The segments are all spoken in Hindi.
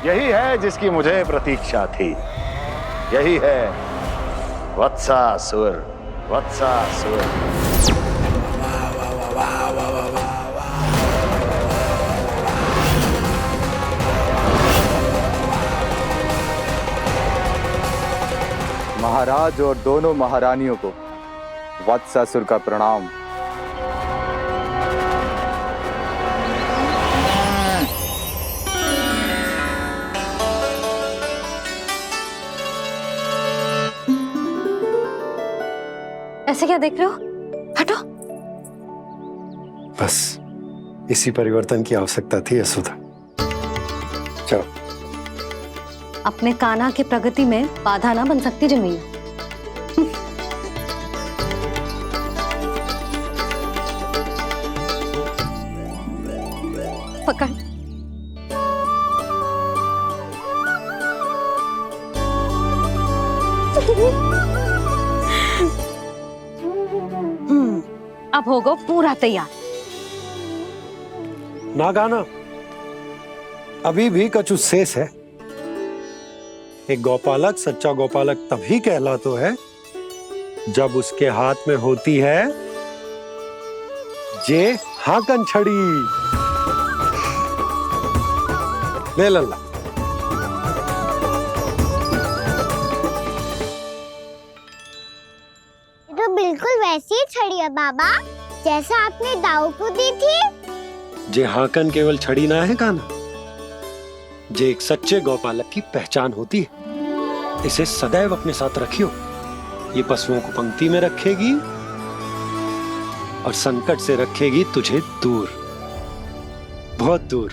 यही है जिसकी मुझे प्रतीक्षा थी। यही है वत्सासुर। वत्सासुर। महाराज और दोनों महारानियों को वत्सासुर का प्रणाम। ऐसे क्या देख रहे हो? हटो। बस इसी परिवर्तन की आवश्यकता थी यशोदा। चलो। अपने कान्हा की प्रगति में बाधा ना बन सकती जमीन। पकड़। अब होगा पूरा तैयार। ना गाना, अभी भी कछु शेष है। एक गौपालक सच्चा गौपालक तभी कहलाता है जब उसके हाथ में होती है जे हाकन छड़ी। ले लल्ला। तो बिल्कुल वैसी ही छड़ी है बाबा जैसा आपने दाऊ को दी थी। जे हाकन केवल छड़ी ना है काना, जे एक सच्चे गौपालक की पहचान होती है। इसे सदैव अपने साथ रखियो। ये पशुओं को पंक्ति में रखेगी और संकट से रखेगी तुझे दूर, बहुत दूर।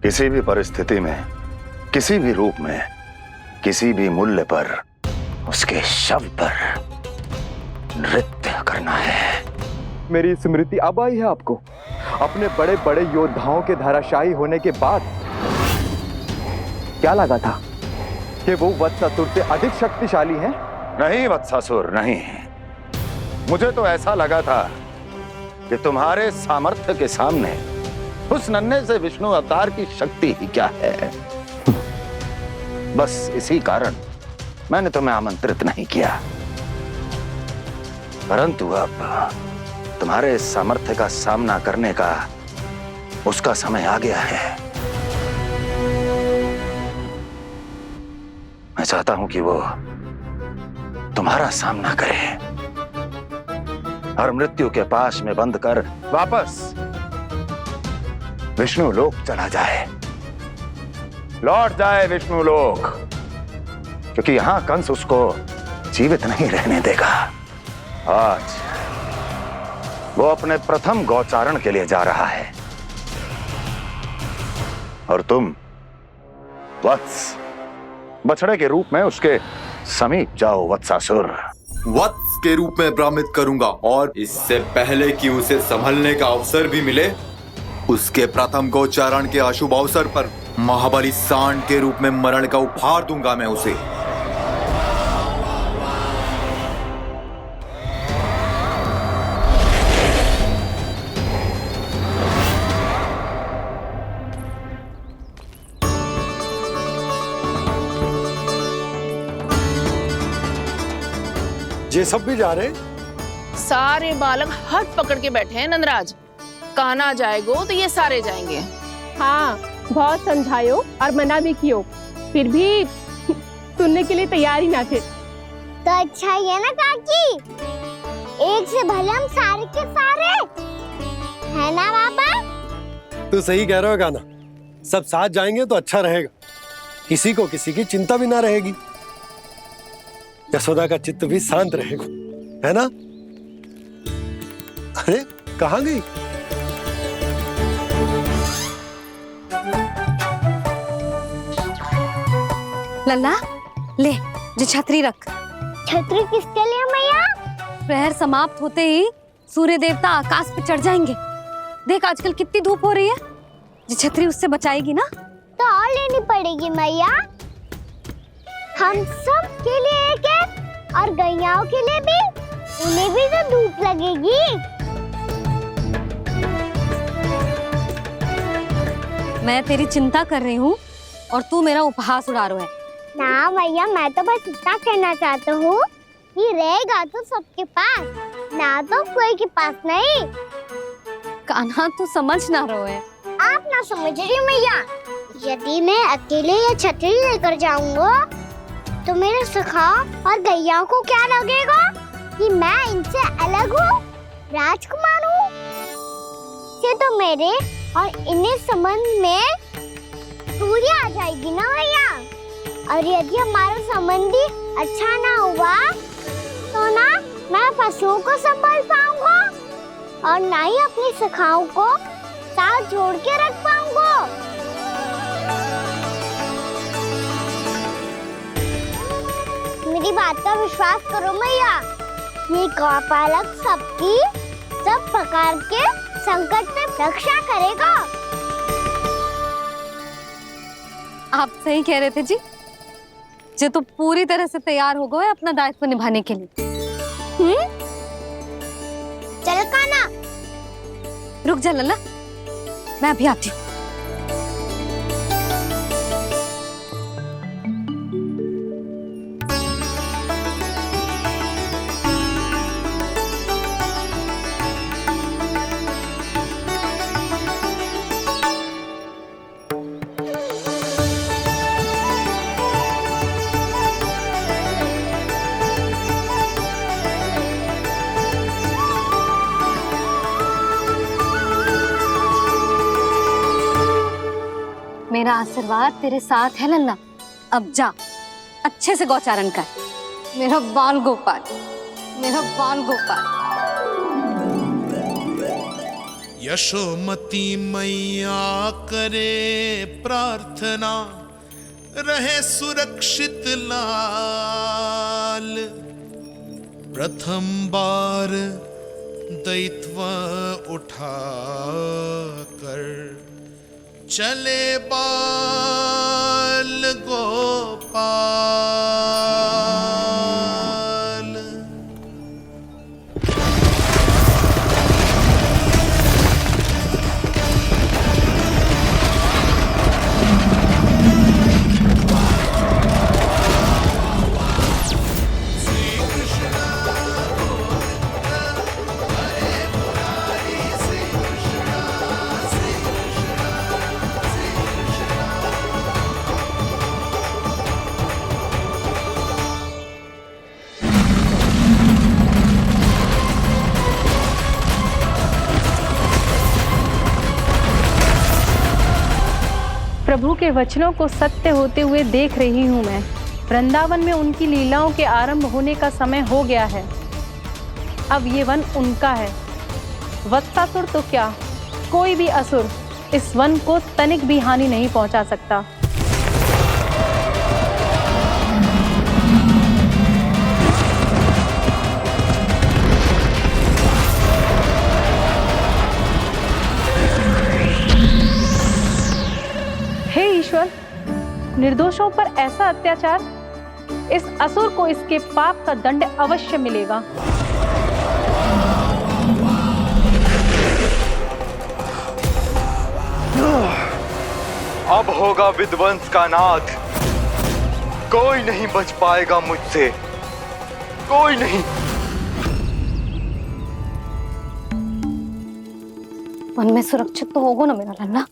किसी भी परिस्थिति में, किसी भी रूप में, किसी भी मूल्य पर उसके शव पर नृत्य करना है। मेरी स्मृति अब आई है आपको? अपने बड़े बड़े योद्धाओं के धराशायी होने के बाद क्या लगा था कि वो वत्सासुर से अधिक शक्तिशाली है? नहीं वत्सासुर, नहीं। मुझे तो ऐसा लगा था कि तुम्हारे सामर्थ्य के सामने उस नन्हे से विष्णु अवतार की शक्ति ही क्या है। बस इसी कारण मैंने तुम्हें आमंत्रित नहीं किया। परंतु अब तुम्हारे सामर्थ्य का सामना करने का उसका समय आ गया है। मैं चाहता हूं कि वो तुम्हारा सामना करे और मृत्यु के पाश में बंद कर वापस विष्णु लोक चला जाए, लौट जाए विष्णु लोक, क्योंकि यहां कंस उसको जीवित नहीं रहने देगा। आज वो अपने प्रथम गौचारण के लिए जा रहा है और तुम वत्स, बछड़े के रूप में उसके समीप जाओ वत्सासुर। वत्स के रूप में भ्रमित करूंगा और इससे पहले कि उसे संभलने का अवसर भी मिले, उसके प्रथम गोचारण के अशुभ अवसर पर महाबली सांड के रूप में मरण का उपहार दूंगा मैं उसे। ये सब भी जा रहे? सारे बालक हाथ पकड़ के बैठे हैं नंदराज। कान्हा जाएगो तो ये सारे जाएंगे। हाँ, बहुत समझायो और मना भी कियो, फिर भी सुनने के लिए तैयार ही ना थे। तो अच्छा ही है ना काकी, एक से भले हम सारे के सारे है ना बाबा। तू सही कह रहा हो गाना, सब साथ जाएंगे तो अच्छा रहेगा, किसी को किसी की चिंता भी ना रहेगी, यशोदा का चित्त भी शांत रहेगा, है ना? अरे कहाँ गई? लल्ला ले, जो छतरी रख। छतरी किसके लिए मैया? प्रहर समाप्त होते ही सूर्य देवता आकाश पे चढ़ जाएंगे। देख आजकल कितनी धूप हो रही है, जो छतरी उससे बचाएगी ना। तो और लेनी पड़ेगी मैया, हम सब के लिए एक एक, और गैयाओं के लिए भी, उन्हें भी तो धूप लगेगी। मैं तेरी चिंता कर रही हूँ और तू मेरा उपहास उड़ा रहा है। ना मैया, मैं तो बस इतना कहना चाहता हूँ कि रहेगा तो सबके पास, ना तो कोई के पास नहीं। कान्हा तू समझ ना रहा है। आप ना समझ रही मैया। यदि मैं अकेले ये छतरी लेकर जाऊंगा तो मेरे सखा और गैया को क्या लगेगा कि मैं इनसे अलग हूँ, राजकुमार हूँ। ये तो मेरे और इन्हें संबंध में दूरी आ जाएगी ना भैया। और यदि हमारा संबंधी अच्छा ना हुआ तो ना मैं पशुओं को संभाल पाऊंगा और ना ही अपनी सखाओं को साथ जोड़ के रख पाऊंगा। मेरी बात का विश्वास करो मैया, ये गौपालक सबकी सब प्रकार के संकट से रक्षा करेगा। आप सही कह रहे थे जी। जो तो पूरी तरह से तैयार हो गए अपना दायित्व निभाने के लिए। चल कान्हा। रुक जा लल्ला, मैं अभी आती हूँ। मेरा आशीर्वाद तेरे साथ है लल्ला। अब जा, अच्छे से गौचारण कर। मेरा बाल गोपाल, मेरा बाल गोपाल। यशोमती मैया करे प्रार्थना, रहे सुरक्षित लाल। प्रथम बार दैत्व उठा कर चले बाल गोपाल। प्रभु के वचनों को सत्य होते हुए देख रही हूँ मैं। वृंदावन में उनकी लीलाओं के आरंभ होने का समय हो गया है। अब ये वन उनका है। वत्सासुर तो क्या, कोई भी असुर इस वन को तनिक भी हानि नहीं पहुंचा सकता। हे ईश्वर, निर्दोषों पर ऐसा अत्याचार, इस असुर को इसके पाप का दंड अवश्य मिलेगा। अब होगा विध्वंस का नाद। कोई नहीं बच पाएगा मुझसे, कोई नहीं। वन में सुरक्षित तो होगा ना मेरा लल्ला।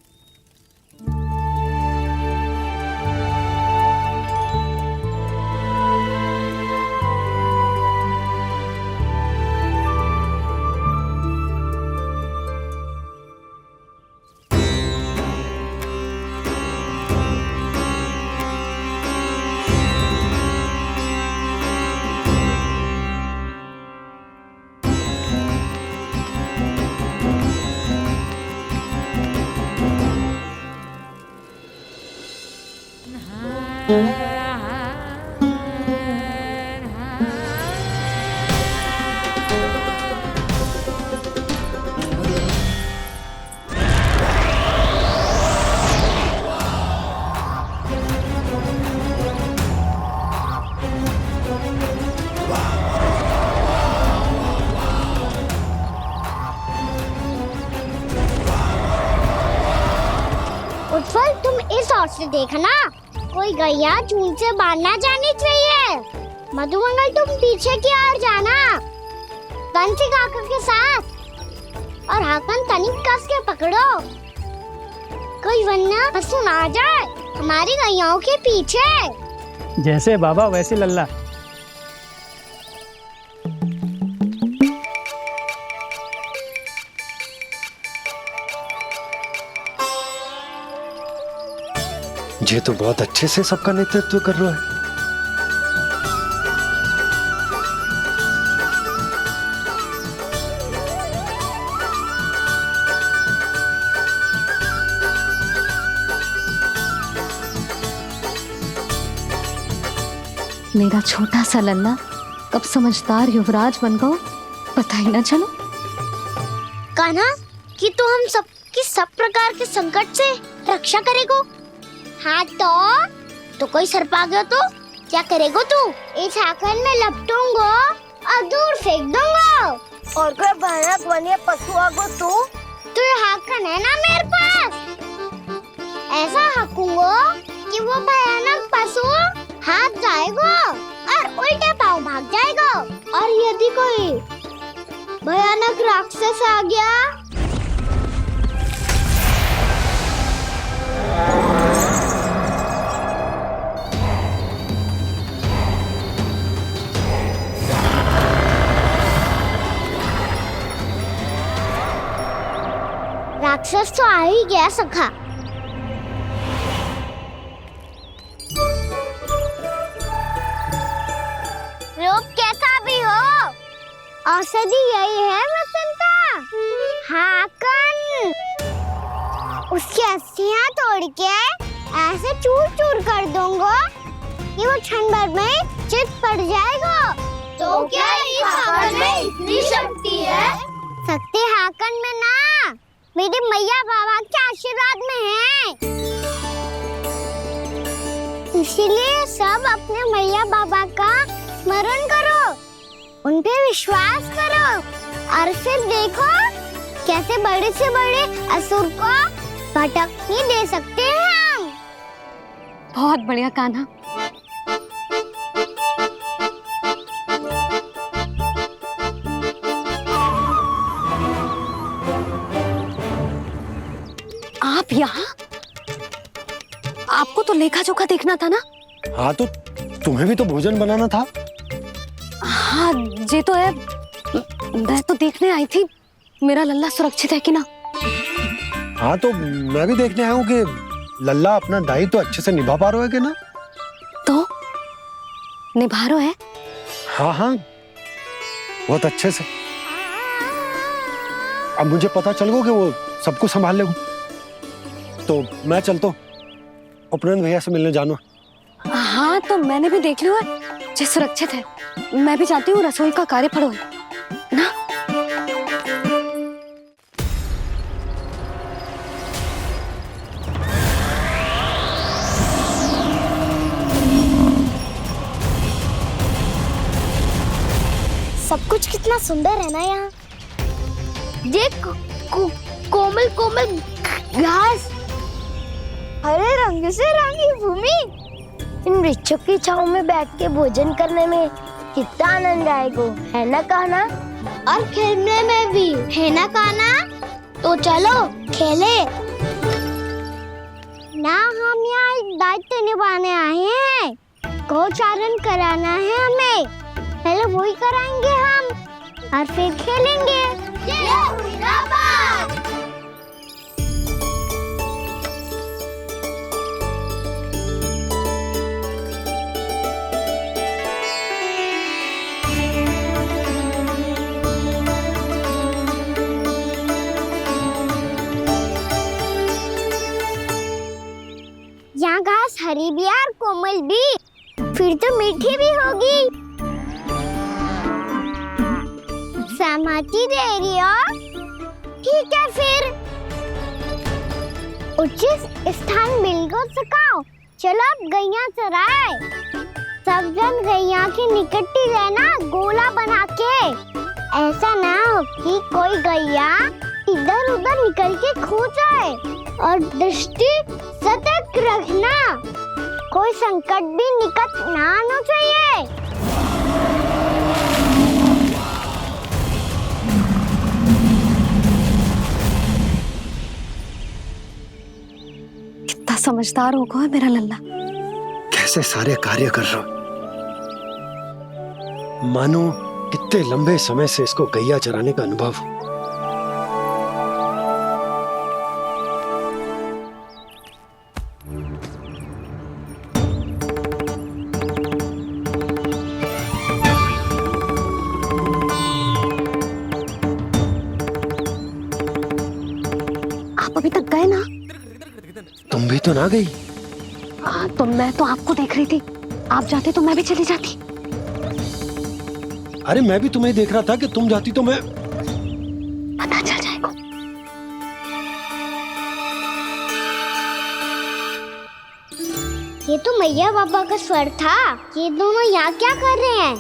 उत्पल तुम इस ओर से देखना, कोई गैया झुंड से बाहर ना जानी चाहिए। मधुमंगल तुम पीछे की ओर जाना, कंसिक हाकन के साथ, और हाकन तनिक कस के पकड़ो, कोई वरना पशु ना आ जाए हमारी गैयाओं के पीछे। जैसे बाबा वैसे लल्ला। ये तो बहुत अच्छे से सबका नेतृत्व कर रहा है। मेरा छोटा सा लल्ला कब समझदार युवराज बन गो पता ही ना चलो। कान्हा कि तू हम सब प्रकार के संकट से रक्षा करेगो। हाँ तो कोई सर्प आ गया तो क्या करेगो तू? इस हाकन में लपटूंगो और दूर फेंक दूंगा। और कोई भयानक वन्य पशु आगो तो ये हाकन है ना मेरे पास, ऐसा हाकूंगो कि वो भयानक पशु हाथ जाएगा और उल्टे पांव भाग जाएगा। और यदि कोई भयानक राक्षस आ गया राक्षस तो आ ही गया सखा। रूप कैसा भी हो, औषधि यही है वसंता। हाकन उसकी अस्थियां तोड़ के ऐसे चूर चूर कर दूंगा कि वो क्षण भर में चित पड़ जाएगा। तो क्या इस हाकन में इतनी शक्ति है? शक्ति हाकन में ना, मेरे मैया बाबा के आशीर्वाद में है। इसीलिए सब अपने मैया बाबा का स्मरण करो, उन पे विश्वास करो, और फिर देखो कैसे बड़े से बड़े असुर को भटकने दे सकते हैं हम। बहुत बढ़िया कान्हा। आप यहाँ? आपको तो लेखा जोखा देखना था ना? हाँ तो तुम्हें भी तो भोजन बनाना था। हाँ ये तो है, मैं तो देखने आई थी मेरा लल्ला सुरक्षित है कि ना। हाँ तो मैं भी देखने आया हूँ कि लल्ला अपना दायित्व तो अच्छे से निभा पा रहा है कि ना। तो निभा रहा है? हाँ हाँ बहुत अच्छे से। अब मुझे पता चल गया कि वो सब कुछ संभाल लेगा, तो मैं चलता हूँ, उपनंद भैया से मिलने जाना। हाँ तो मैंने भी देख लिया है, जे सुरक्षित है। मैं भी चाहती हूँ रसोई का कार्य पड़ो ना। सब कुछ कितना सुंदर है ना यहाँ। देख कोमल कोमल घास, हरे रंग से रंगी भूमि, इन वृक्षों की छांव में बैठ के भोजन करने में कितना आनंद आएगा, है ना कान्हा? और खेलने में भी, है ना कान्हा? तो चलो खेले ना। हम यहाँ एक दायित्व निभाने आए हैं, गोचारण कराना है हमें। पहले वही कराएंगे हम और फिर खेलेंगे। ये हुई ना बात। यहाँ घास हरी भी और कोमल भी, फिर तो मीठी भी होगी। सहमति दे रही हो? ठीक है फिर उचित स्थान मिलकर सकाओ। चलो अब गैया चराए। सब जन गैया के निकट ही रहना, गोला बना के। ऐसा ना हो कि कोई गैया इधर उधर निकल के खो जाए। और दृष्टि सतर्क रखना, कोई संकट भी निकट ना आना चाहिए। कितना समझदार होगा है मेरा लल्ला। कैसे सारे कार्य कर रहा, मानो कितने लंबे समय से इसको गैया चराने का अनुभव हो। आप अभी तक गए ना? तुम भी तो ना गई। तो मैं तो आपको देख रही थी, आप जाते तो मैं भी चली जाती। अरे मैं भी तुम्हें देख रहा था कि तुम जाती तो मैं। पता चल जाएगा। ये तो मैया बाबा का स्वर था। ये दोनों यहाँ क्या कर रहे हैं?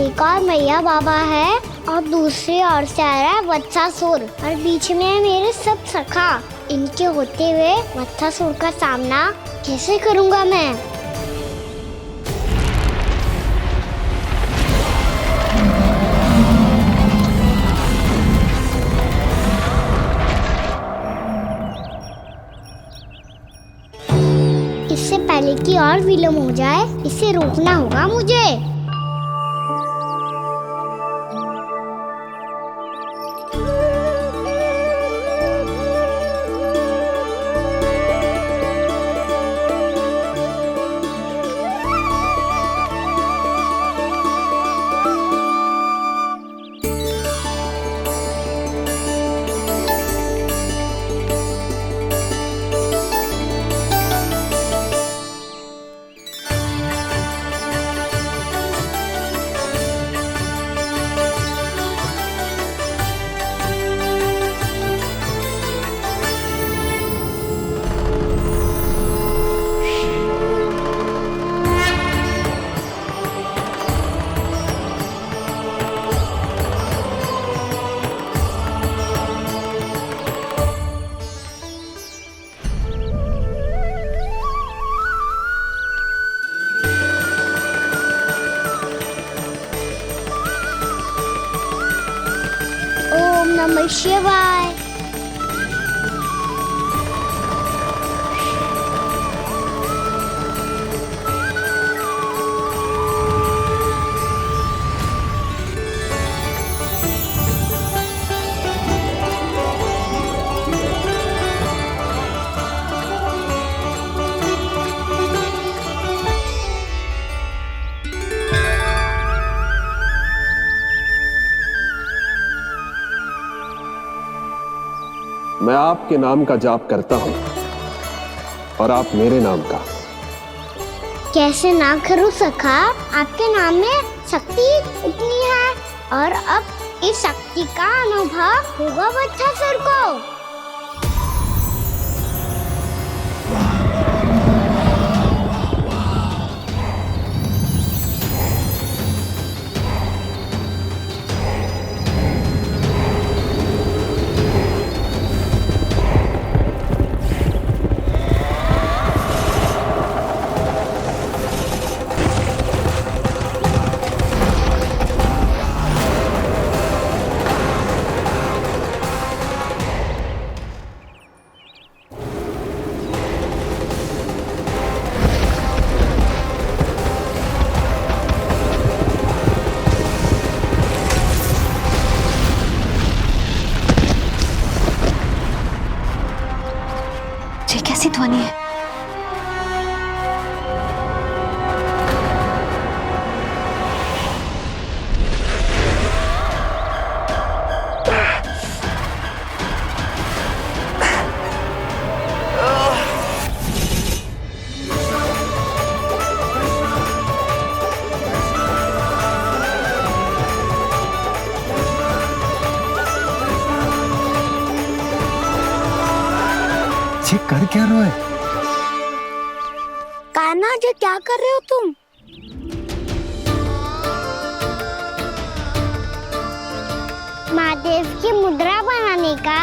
एक और मैया बाबा है और दूसरी ओर से आ रहा है वत्सासुर और बीच में है मेरे सब सखा। इनके होते हुए वत्सासुर का सामना कैसे करूंगा मैं? इससे पहले कि और विलम्ब हो जाए, इसे रोकना होगा मुझे। ओम नमः शिवाय। मैं आपके नाम का जाप करता हूं और आप मेरे नाम का। कैसे ना करूं सखा, आपके नाम में शक्ति इतनी है और अब इस शक्ति का अनुभव होगा वत्सासुर को। जी कर क्या रहे हो? कान्हा जी क्या कर रहे हो तुम? महादेव की मुद्रा बनाने का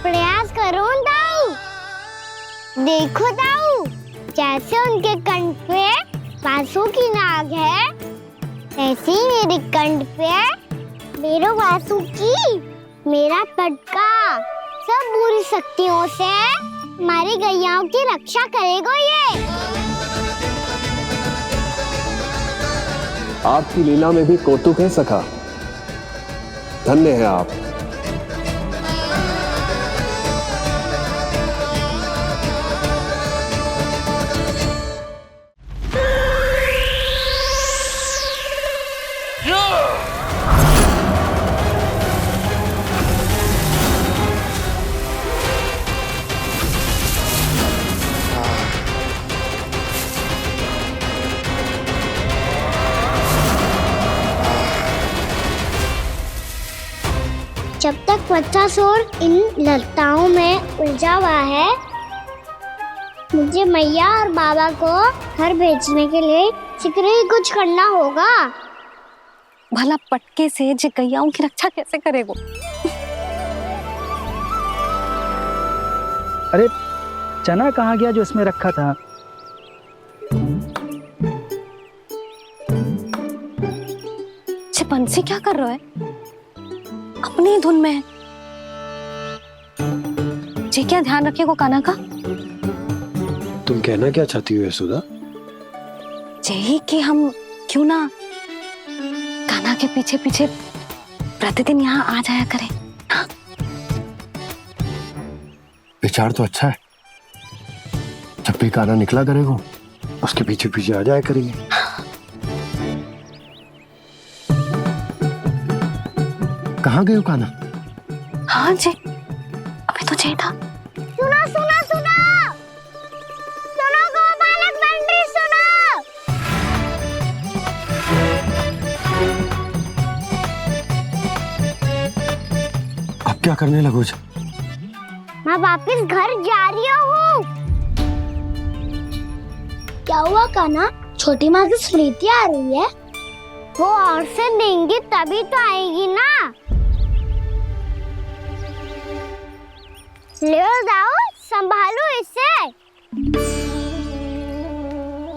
प्रयास करो दाऊ। देखो दाऊ, जैसे उनके कंठ पे बांसुरी की नाग है, ऐसे ही मेरे कंठ पे मेरे वासुकी, मेरा पटका सब बुरी शक्तियों से हमारी गैयाओं की रक्षा करेगा ये। आपकी लीला में भी कौतुक है सखा, धन्य है आप। जब तक बच्चासुर इन लताओं में उलझा हुआ है, मुझे मैया और बाबा को घर भेजने के लिए शीघ्र ही कुछ करना होगा। भला पटके से जे गैयाओं की रक्षा कैसे करेगो? अरे चना कहाँ गया जो इसमें रखा था? बंसी क्या कर रहा है? अपनी धुन में है। जी क्या ध्यान रखिएगा कान्हा का। तुम कहना क्या चाहती हो यशोदा? यही कि हम क्यों ना कान्हा के पीछे पीछे प्रतिदिन यहाँ आ जाया करें। हाँ? विचार तो अच्छा है। जब भी कान्हा निकला करेगा उसके पीछे पीछे आ जाया करेंगे। कहाँ गए हो कान्हा? हाँ जी, अभी तो चाहिए था। सुनो सुनो सुनो सुनो गोपालक बंटी सुनो। अब क्या करने लगो? मैं वापस घर जा रही हूँ। क्या हुआ कान्हा? छोटी माँ की स्मृति आ रही है? वो और से देंगी तभी तो आएगी ना। ले जाओ, संभालो इसे।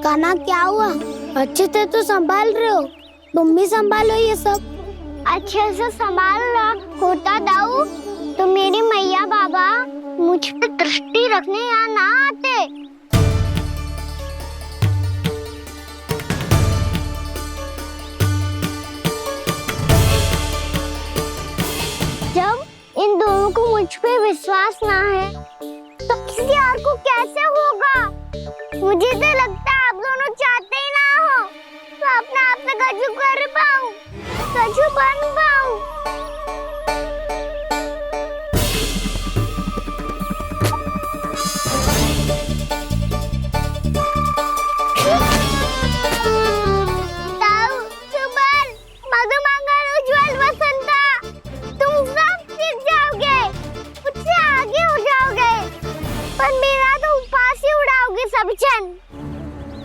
कान्हा क्या हुआ? अच्छे से तो संभाल रहे हो, तुम भी संभालो ये सब। अच्छे से संभाल लो होता दाऊ तो मेरी मैया बाबा मुझ पे दृष्टि रखने यहाँ ना आते। जब इन दोनों को मुझ पे विश्वास ना है तो किसी और को कैसे होगा? मुझे तो लगता है आप दोनों चाहते ही ना हो तो अपने आप से गजू कर पाऊं, गजू बन पाऊं।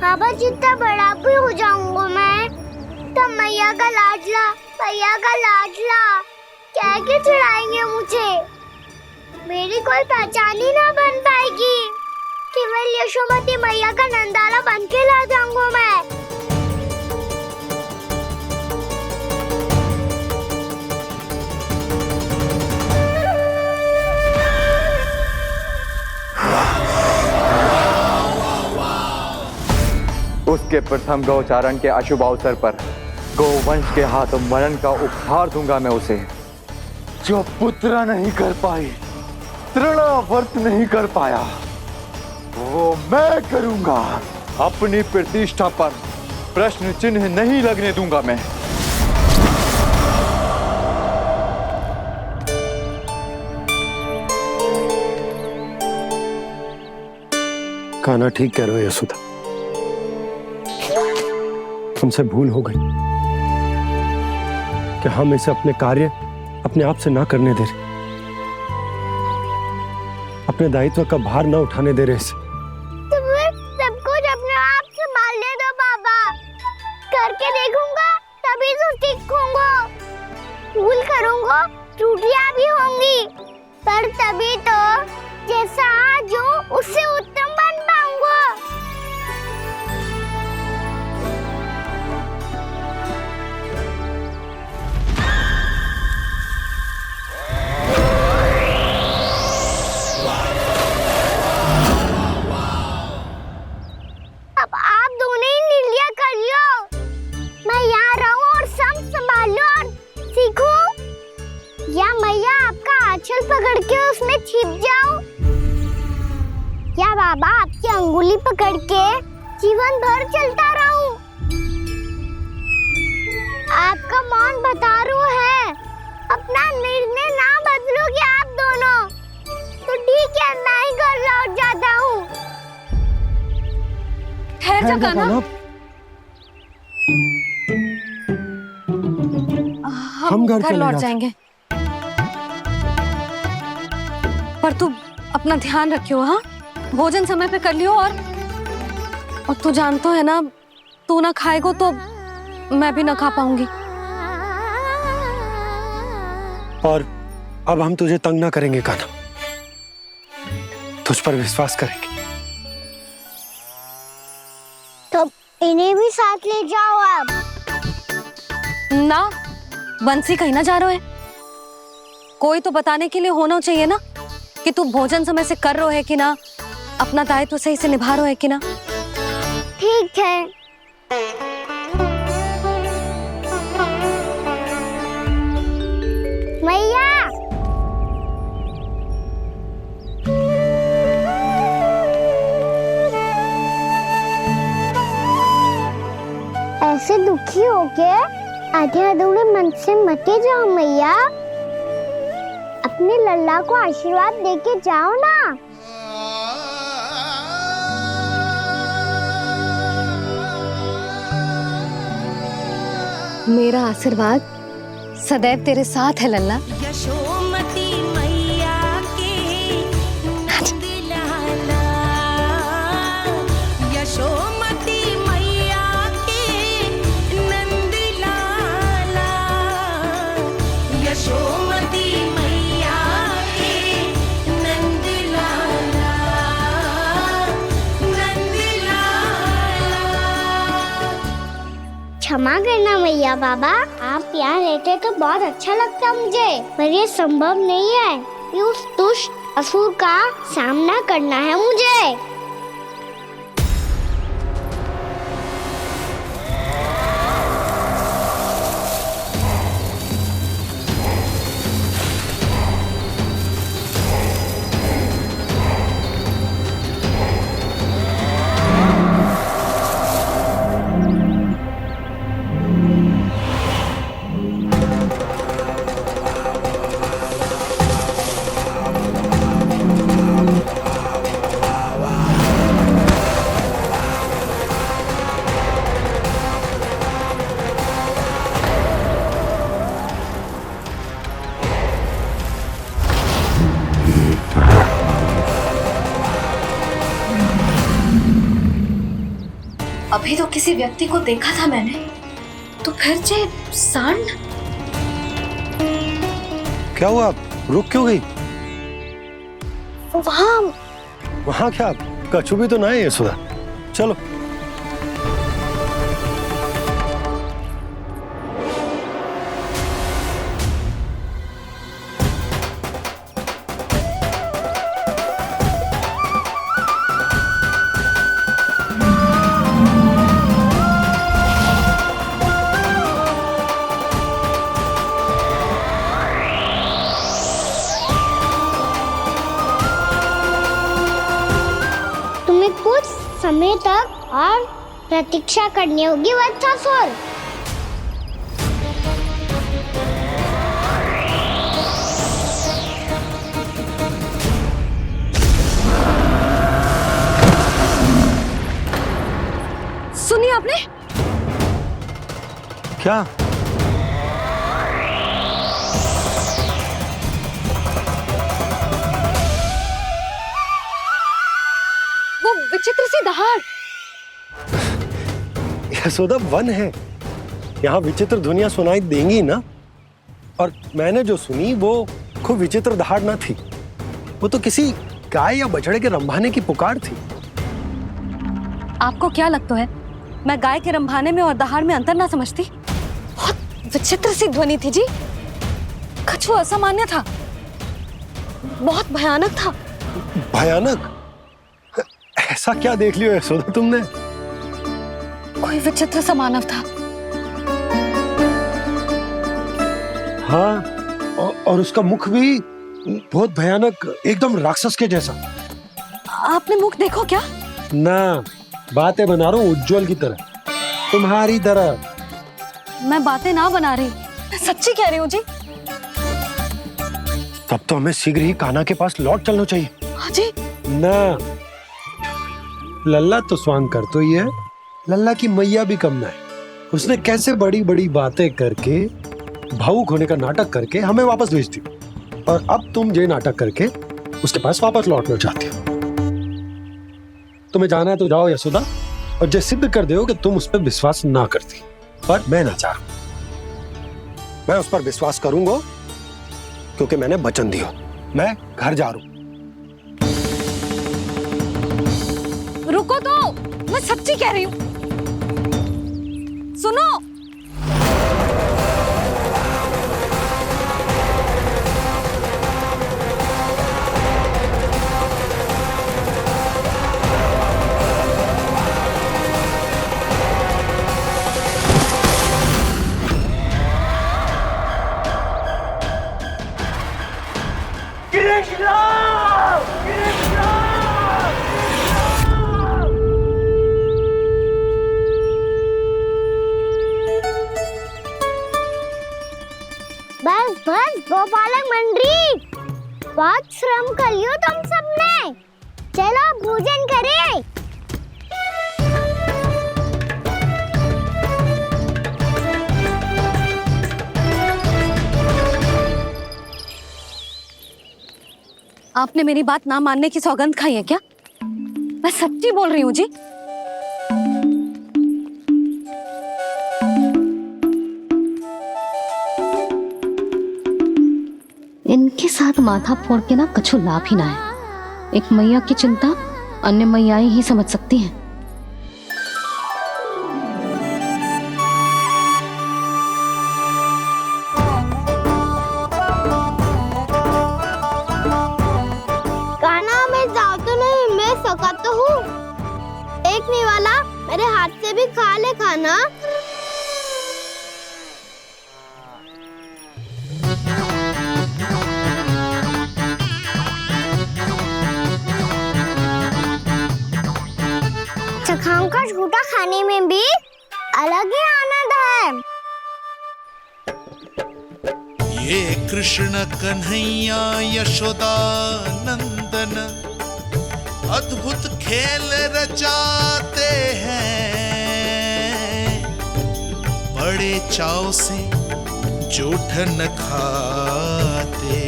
बाबा जितना बड़ा भी हो जाऊंगा मैं तो मैया का लाडला, भैया का लाडला क्या के चढ़ाएंगे मुझे। मेरी कोई पहचान ही ना बन पाएगी। केवल यशोमती मैया का नंदाला बन के ला जाऊंगा मैं। उसके प्रथम गौचारण के अशुभ अवसर पर गोवंश के हाथों मरण का उपहार दूंगा मैं उसे। जो पुत्र नहीं कर पाई, तृणावर्त नहीं कर पाया, वो मैं करूंगा। अपनी प्रतिष्ठा पर प्रश्न चिन्ह नहीं लगने दूंगा मैं। कान्हा ठीक कह रहे हो यशोदा, हमसे भूल हो गई कि हम इसे अपने कार्य अपने आप से ना करने दे रहे। अपने दायित्व का भार न उठाने दे रहे इसे। तो फिर सब कुछ अपने आप संभालने दो बाबा। करके देखूंगा तभी तो सीखूंगा। भूल करूंगा, त्रुटियां भी होंगी, पर तभी तो जैसा आज हूँ उससे उत्तम बन पाऊंगा। अब आप दोनों ही निर्णय कर लो। मैं यहाँ रहूं और सब संभालूं और सीखूं, या मैया आपका आंचल पकड़ के उसमें छिप जाऊं, या बाबा आपकी अंगुली पकड़ के जीवन भर चलता रहूं। आपका मौन बतारू है। अपना निर्णय ना बदलोगे आप दोनों तो ठीक है, मैं ही घर लौट जाता हूँ। ठहर जा कान्हा, हम घर लौट जाएंगे, पर तू अपना ध्यान रखियो। हाँ, भोजन समय पे कर लियो। और तू जानतो है ना, तू ना खाएगो तो मैं भी ना खा पाऊंगी। और अब हम तुझे तंग ना करेंगे कान्हा, तुझ पर विश्वास करेंगे। तो इन्हें भी साथ ले जाओ आप। ना, बंसी कहीं ना जा रहे है। कोई तो बताने के लिए होना चाहिए ना कि तू भोजन समय से कर रहा है कि ना, अपना दायित्व सही से निभा रहा है कि ना। ठीक है। मैया, ऐसे दुखी हो के आधे अधूरे मन से मत जाओ मैया। अपने लल्ला को आशीर्वाद देके जाओ ना। मेरा आशीर्वाद सदैव तेरे साथ है लल्ला। यशोमती मैया के नंद लाला, यशोमती मैया के नंद लाला, यशोमती मैया के नंद लाला, नंद लाला। क्षमा करना मैया बाबा, आप यहाँ रहते तो बहुत अच्छा लगता मुझे, पर ये संभव नहीं है कि उस दुष्ट असुर का सामना करना है मुझे। अभी तो किसी व्यक्ति को देखा था मैंने, तो फिर जे सांड। क्या हुआ, रुक क्यों गई? वहाँ क्या, कछु भी तो ना है सुधा। चलो। कुछ समय तक और प्रतीक्षा करनी होगी वत्सासुर। सुनिए आपने क्या? यशोदा वन है, यहाँ विचित्र ध्वनियां सुनाई देंगी ना। और मैंने जो सुनी वो खूब विचित्र दहाड़ ना थी, वो तो किसी गाय या बछड़े के रंभाने की पुकार थी। आपको क्या लगता है मैं गाय के रंभाने में और दहाड़ में अंतर ना समझती? बहुत विचित्र सी ध्वनि थी जी, कुछ वो असामान्य था, बहुत भयानक था। भयानक? ऐसा क्या देख लियो यशोदा तुमने? कोई विचित्र सा मानव था। हाँ, और उसका मुख भी बहुत भयानक, एकदम राक्षस के जैसा। आपने मुख देखो क्या? ना, बातें बना रहा हूँ उज्जवल की तरह, तुम्हारी तरह। मैं बातें ना बना रही, मैं सच्ची कह रही हूँ जी। तब तो हमें शीघ्र ही कान्हा के पास लौट चलना चाहिए। हाँ जी। ना, लल्ला तो स्वांग कर तो ही है, लल्ला की मैया भी कम ना है। उसने कैसे बड़ी बड़ी बातें करके, भावुक होने का नाटक करके हमें वापस भेज दी, और अब तुम ये नाटक करके उसके पास वापस लौटना चाहती हो। तुम्हें जाना है तो जाओ यशोदा, और जो सिद्ध कर दो कि तुम उस पर विश्वास ना करती। पर मैं ना चाह, मैं उस पर विश्वास करूंगा क्योंकि मैंने वचन दिया। मैं घर जा रहा हूं। रुको तो, मैं सच्ची कह रही हूँ। सुनो, बस बस गोपालक मंडली, बहुत श्रम कर लियो तुम सबने, चलो भोजन करें। आपने मेरी बात ना मानने की सौगंध खाई है क्या? मैं सच्ची बोल रही हूँ जी। इनके साथ माथा फोड़ के ना कछु लाभ ही ना है। एक मैया की चिंता अन्य मैयाएं ही समझ सकती हैं। कान्हा, मैं जाऊँ तो नहीं, मैं सका तो हूँ। एक नहीं वाला, मेरे हाथ से भी खा ले खाना। चखाओं का झूठा खाने में भी अलग ही आनंद है। ये कृष्ण कन्हैया यशोदा नंदन अद्भुत खेल रचाते हैं, बड़े चाव से जूठन खाते,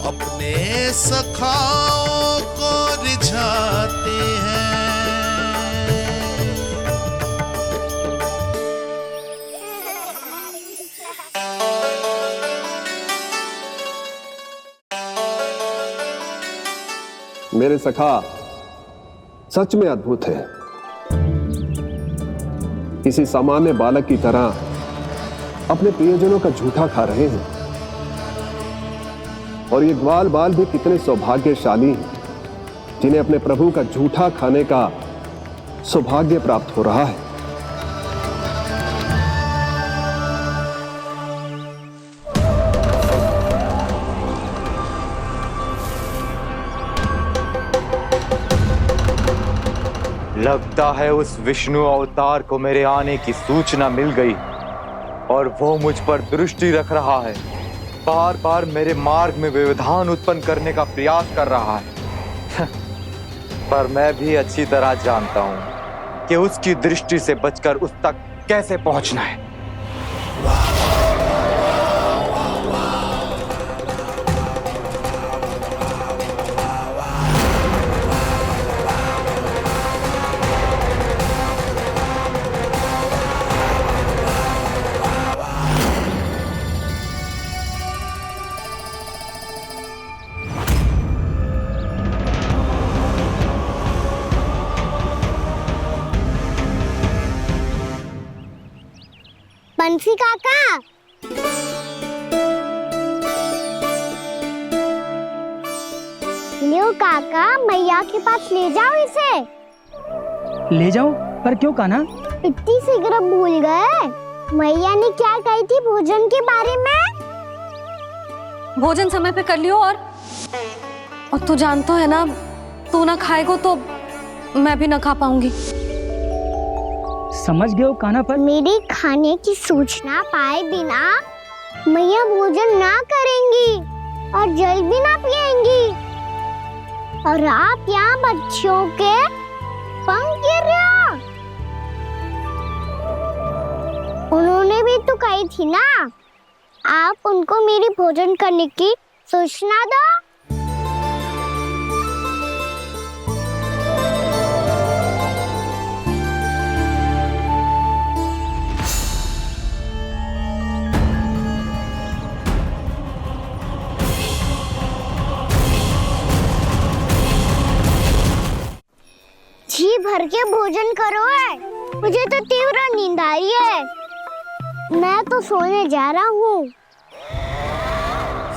अपने सखाओं को रिझाते हैं। मेरे सखा सच में अद्भुत है। किसी सामान्य बालक की तरह अपने प्रियजनों का झूठा खा रहे हैं, और ये ग्वाल बाल भी कितने सौभाग्यशाली हैं जिन्हें अपने प्रभु का झूठा खाने का सौभाग्य प्राप्त हो रहा है। लगता है उस विष्णु अवतार को मेरे आने की सूचना मिल गई और वो मुझ पर दृष्टि रख रहा है। बार बार मेरे मार्ग में व्यवधान उत्पन्न करने का प्रयास कर रहा है। पर मैं भी अच्छी तरह जानता हूं कि उसकी दृष्टि से बचकर उस तक कैसे पहुंचना है। बंसी काका। लियो काका, मैया के पास ले जाओ इसे। ले जाऊं? पर क्यों कान्हा? इतनी शीघ्र भूल गए? मैया ने क्या कही थी भोजन के बारे में? भोजन समय पे कर लियो। और तू जानता है ना, तू ना खाएगो तो मैं भी ना खा पाऊंगी। समझ गए हो कान्हा? पर मेरे खाने की सूचना पाए बिना मैया भोजन ना करेंगी और जल भी ना पिएंगी। और आप यहाँ बच्चों के पंख गिर रहे हो। उन्होंने भी तो कही थी ना, आप उनको मेरी भोजन करने की सूचना दो। जी भर के भोजन करो है, मुझे तो तीव्र नींद आ रही है। मैं तो सोने जा रहा हूँ।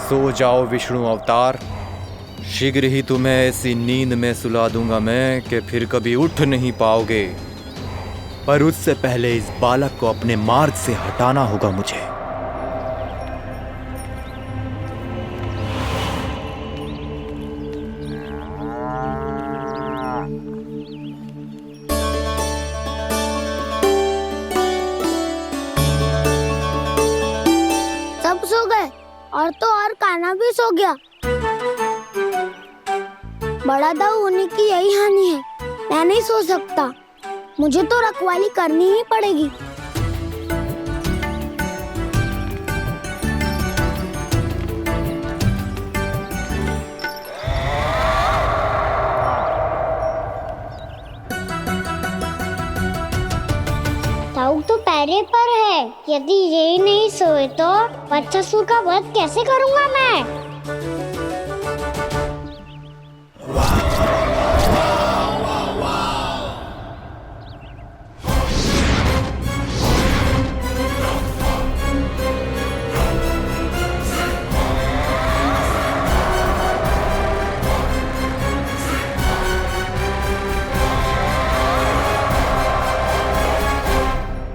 सो जाओ विष्णु अवतार, शीघ्र ही तुम्हें ऐसी नींद में सुला दूंगा मैं कि फिर कभी उठ नहीं पाओगे। पर उससे पहले इस बालक को अपने मार्ग से हटाना होगा मुझे। सब सो गए और तो और कान्हा भी सो गया। बड़ा दाऊ होने की यही हानि है। मैं नहीं सो सकता, मुझे तो रखवाली करनी ही पड़ेगी। ताऊ तो पैरे पर है। यदि यही नहीं सोए तो बच्चासुर का वध कैसे करूंगा मैं?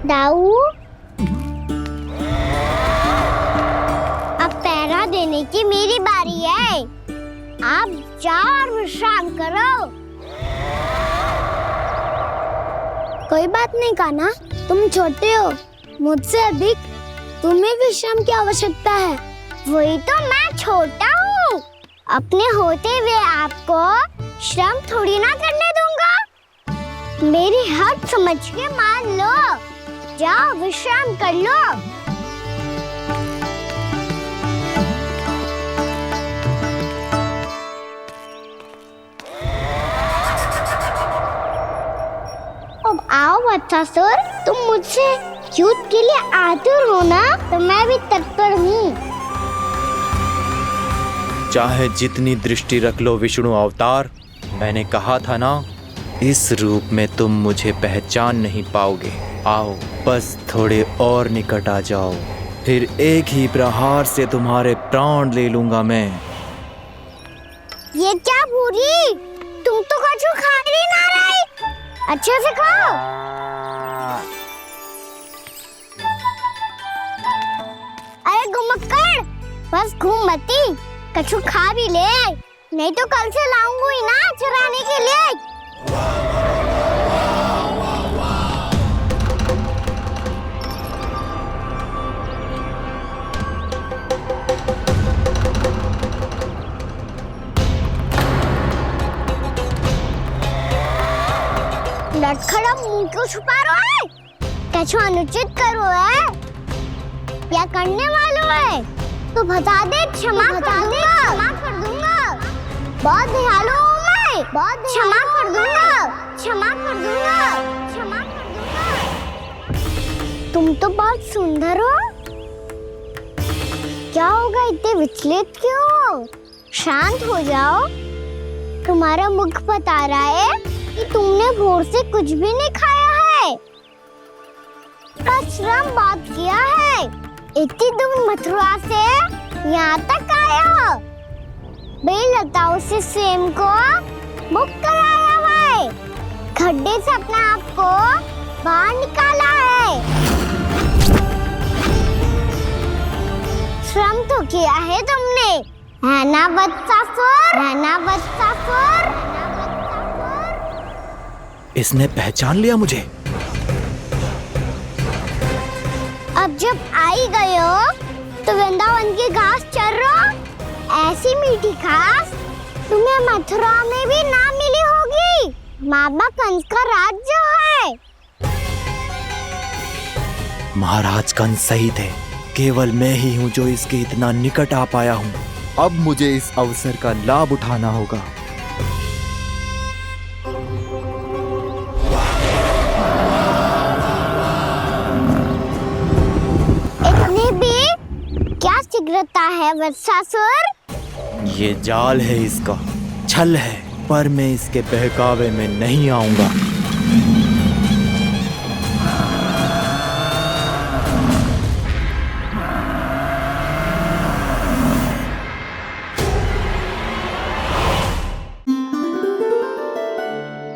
दाऊ, अब पहरा देने की मेरी बारी है। आप जाओ और विश्राम करो। कोई बात नहीं कान्हा, तुम छोटे हो, मुझसे अधिक तुम्हें विश्राम की आवश्यकता है। वही तो, मैं छोटा हूँ, अपने होते हुए आपको श्रम थोड़ी ना करने दूंगा। मेरी हद समझ के मान लो। जाओ विश्राम कर लो। अब आओ बच्चासुर, तुम मुझसे युद्ध के लिए आतुर हो ना, तो मैं भी तत्पर हूँ। चाहे जितनी दृष्टि रख लो विष्णु अवतार, मैंने कहा था ना, इस रूप में तुम मुझे पहचान नहीं पाओगे। आओ, बस थोड़े और निकट आ जाओ, फिर एक ही प्रहार से तुम्हारे प्राण ले लूंगा मैं। ये क्या भूरी, तुम तो कछु खा ही ना रही। अच्छे से खाओ। अरे गुमक्कड़, बस घूम मती, कछु खा भी ले, नहीं तो कल से लाऊंगी ना चराने के लिए। लटखड़ा मुंह क्यों छुपा रहा है? कछु अनुचित करो है या करने वालों है तो बता दे, क्षमा कर दूंगा। बहुत दयालु हूँ मैं, बहुत क्षमा कर दूंगा। तुम तो बहुत सुंदर हो। क्या होगा, इतने विचलित क्यों हो? शांत हो जाओ। तुम्हारा मुख बता रहा है कि तुमने भोर से कुछ भी नहीं खाया है। पर श्रम बहुत किया है। इतनी दूर मथुरा से यहाँ तक आया। बेलताओं से स्वयं को मुक्त कराया हुआ है। खड्डे से अपने आप को बाहर निकाला है। श्रम तो किया है तुमने, है ना वत्सासुर? है ना वत्सासुर? इसने पहचान लिया मुझे। अब जब आई गए हो तो वृंदावन की घास चर रहो। ऐसी मीठी घास तुम्हें मथुरा में भी ना मिली होगी। मामा कंस का राज जो है। महाराज कंस सही थे, केवल मैं ही हूँ जो इसके इतना निकट आ पाया हूँ। अब मुझे इस अवसर का लाभ उठाना होगा। इतने भी क्या शीघ्रता है वत्सासुर? ये जाल है इसका, छल है, पर मैं इसके बहकावे में नहीं आऊंगा।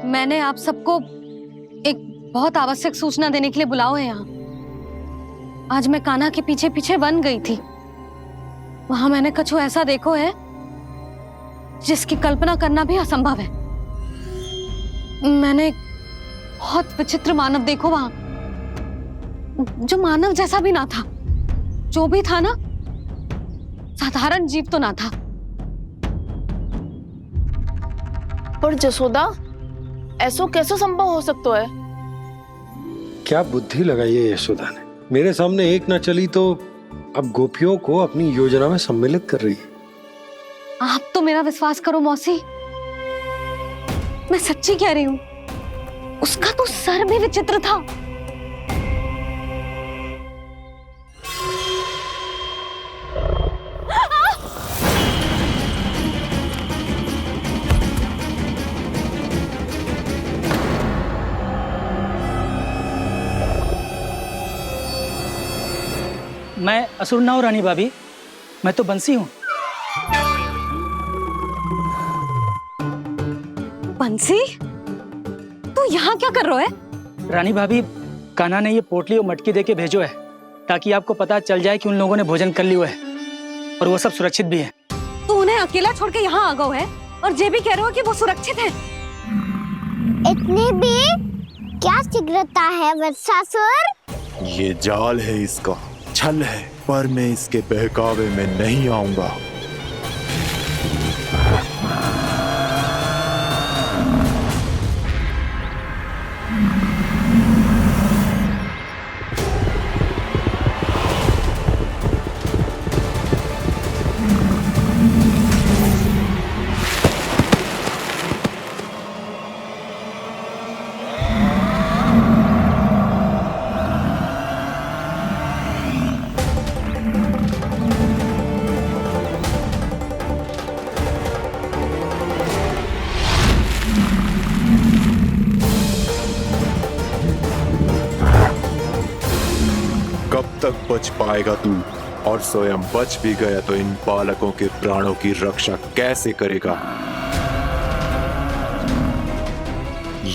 मैंने आप सबको एक बहुत आवश्यक सूचना देने के लिए बुलाओ है यहाँ। आज मैं कान्हा के पीछे पीछे वन गई थी। वहां मैंने कछु ऐसा देखो है जिसकी कल्पना करना भी असंभव है। मैंने बहुत विचित्र मानव देखो वहां, जो मानव जैसा भी ना था। जो भी था ना, साधारण जीव तो ना था। पर जसोदा, ऐसो कैसे संभव हो सकता है? क्या बुद्धि लगाई है यशोदा ने। मेरे सामने एक ना चली तो अब गोपियों को अपनी योजना में सम्मिलित कर रही है। आप तो मेरा विश्वास करो मौसी, मैं सच्ची कह रही हूं। उसका तो सर भी विचित्र था। मैं असुर ना हूँ रानी भाभी, मैं तो बंसी हूँ। बंसी, तू यहाँ क्या कर रहा है? रानी भाभी, कान्हा ने ये पोटली और मटकी देके भेजो है ताकि आपको पता चल जाए कि उन लोगों ने भोजन कर लिया है और वो सब सुरक्षित भी है। तू उन्हें अकेला छोड़ के यहाँ आ गया है और ये भी कह रहे हो कि वो सुरक्षित है। इतने भी क्या शीघ्रता है वत्सासुर? ये जाल है इसका, छल है, पर मैं इसके बहकावे में नहीं आऊंगा। तक बच पाएगा तू? और स्वयं बच भी गया तो इन बालकों के प्राणों की रक्षा कैसे करेगा?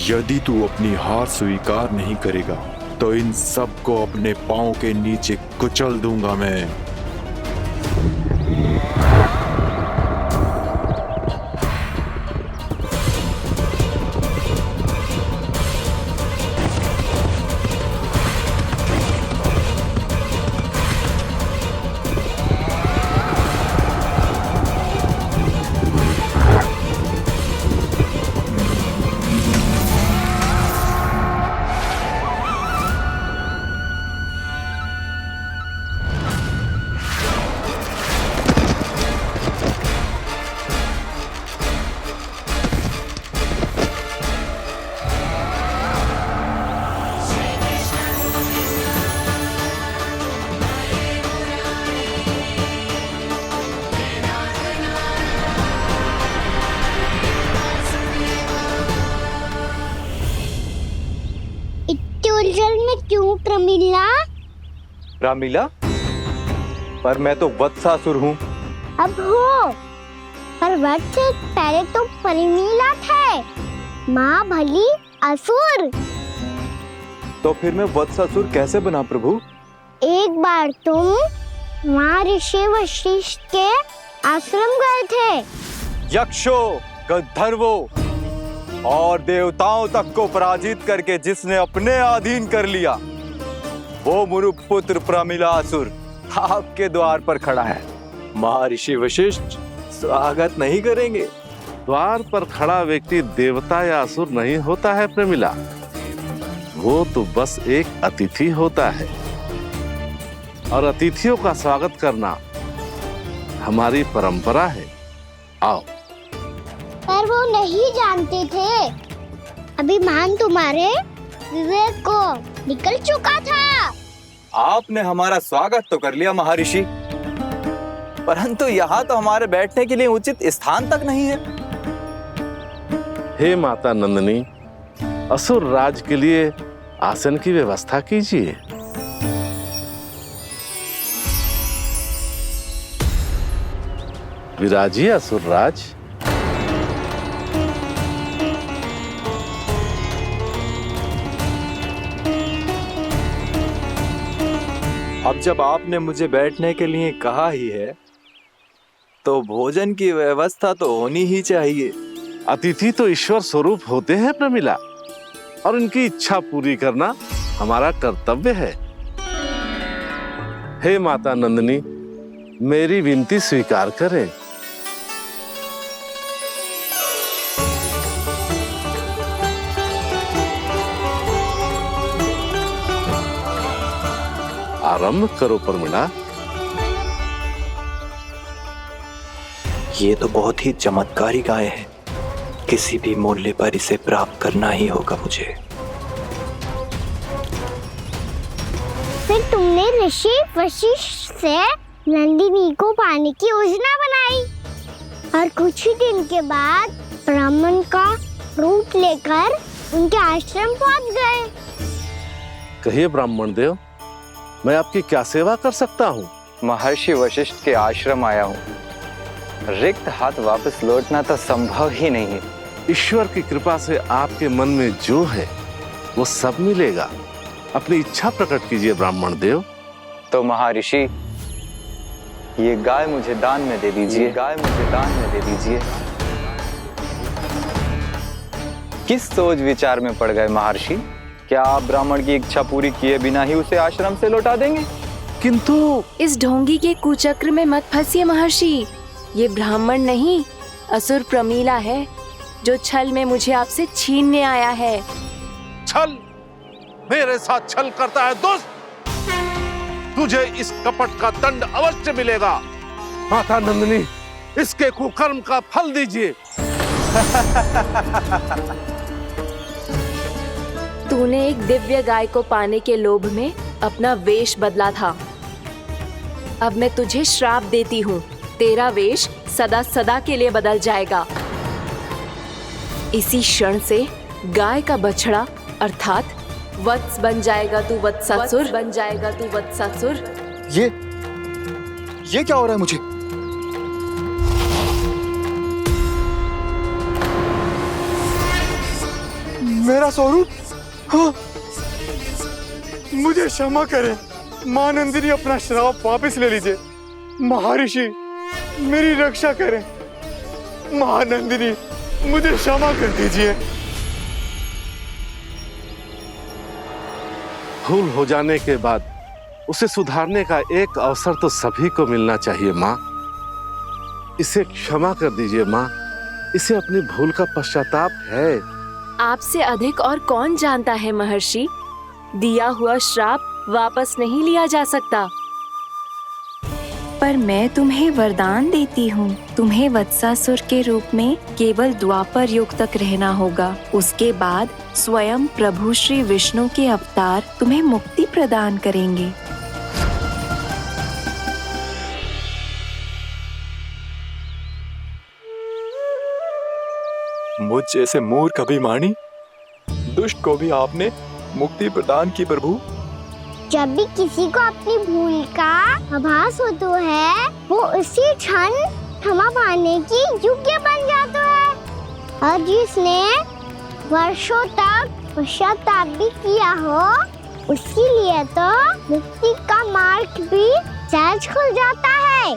यदि तू अपनी हार स्वीकार नहीं करेगा तो इन सबको अपने पांव के नीचे कुचल दूंगा मैं। रामलीला, पर मैं तो वत्सासुर हूँ। अब हो, पर वट से पहले तो परिमीला थे, माँ भली असुर। तो फिर मैं वत्सासुर कैसे बना प्रभु? एक बार तुम वहाँ ऋषि वशिष्ठ के आश्रम गए थे। यक्षों, गंधर्वों और देवताओं तक को पराजित करके जिसने अपने अधीन कर लिया, वो मुरुपुत्र प्रमिलासुर आपके द्वार पर खड़ा है। महर्षि वशिष्ठ स्वागत नहीं करेंगे। द्वार पर खड़ा व्यक्ति देवता या असुर नहीं होता है प्रमिला, वो तो बस एक अतिथि होता है, और अतिथियों का स्वागत करना हमारी परंपरा है। आओ। पर वो नहीं जानते थे, अभिमान तुम्हारे विवेक को निकल चुका था। आपने हमारा स्वागत तो कर लिया महर्षि, परंतु यहाँ तो हमारे बैठने के लिए उचित स्थान तक नहीं है। हे माता नंदिनी, असुर राज के लिए आसन की व्यवस्था कीजिए। विराजिए असुर राज। अब जब आपने मुझे बैठने के लिए कहा ही है, तो भोजन की व्यवस्था तो होनी ही चाहिए। अतिथि तो ईश्वर स्वरूप होते हैं प्रमिला, और उनकी इच्छा पूरी करना हमारा कर्तव्य है। हे माता नंदिनी, मेरी विनती स्वीकार करें। आरंभ करो प्रमिला। ये तो बहुत ही चमत्कारी गाय है, किसी भी मूल्य पर इसे प्राप्त करना ही होगा मुझे। फिर तुमने ऋषि वशिष्ठ से नंदिनी को पाने की योजना बनाई, और कुछ ही दिन के बाद ब्राह्मण का रूप लेकर उनके आश्रम पहुंच गए। कहिए ब्राह्मण देव, मैं आपकी क्या सेवा कर सकता हूँ? महर्षि वशिष्ठ के आश्रम आया हूँ। रिक्त हाथ वापस लौटना तो संभव ही नहीं है। ईश्वर की कृपा से आपके मन में जो है वो सब मिलेगा। अपनी इच्छा प्रकट कीजिए ब्राह्मण देव। तो महर्षि, ये गाय मुझे दान में दे दीजिए। गाय मुझे दान में दे दीजिए। किस सोच विचार में पड़ गए महर्षि? क्या आप ब्राह्मण की इच्छा पूरी किए बिना ही उसे आश्रम से लौटा देंगे? किंतु इस ढोंगी के कुचक्र में मत फंसिए महर्षि। ये ब्राह्मण नहीं, असुर प्रमीला है, जो छल में मुझे आपसे छीनने आया है। छल? मेरे साथ छल करता है दुष्ट? तुझे इस कपट का दंड अवश्य मिलेगा। माता नंदिनी, इसके कुकर्म का फल दीजिए। तूने एक दिव्य गाय को पाने के लोभ में अपना वेश बदला था। अब मैं तुझे श्राप देती हूँ, तेरा वेश सदा सदा के लिए बदल जाएगा। इसी क्षण से गाय का बछड़ा अर्थात वत्स बन जाएगा तू वत्सासुर, बन जाएगा तू वत्सासुर। ये क्या हो रहा है मुझे? मेरा स्वरूप? हाँ। मुझे क्षमा करें मां नंदिनी, अपना श्राप वापस ले लीजिए। महर्षि, मेरी रक्षा करें। मां नंदिनी, मुझे क्षमा कर दीजिए। भूल हो जाने के बाद उसे सुधारने का एक अवसर तो सभी को मिलना चाहिए माँ। इसे क्षमा कर दीजिए माँ, इसे अपनी भूल का पश्चाताप है। आपसे अधिक और कौन जानता है महर्षि, दिया हुआ श्राप वापस नहीं लिया जा सकता। पर मैं तुम्हें वरदान देती हूँ, तुम्हें वत्सासुर के रूप में केवल द्वापर युग तक रहना होगा। उसके बाद स्वयं प्रभु श्री विष्णु के अवतार तुम्हें मुक्ति प्रदान करेंगे। मुझ जैसे मूर्ख अभिमानी दुष्ट को भी आपने मुक्ति प्रदान की प्रभु। जब भी किसी को अपनी भूल का आभास होता है वो उसी क्षण क्षमा पाने की योग्य बन जाता है। और जिसने वर्षों तक पश्चाताप भी किया हो उसके लिए तो मुक्ति का मार्ग भी सहज खुल जाता है।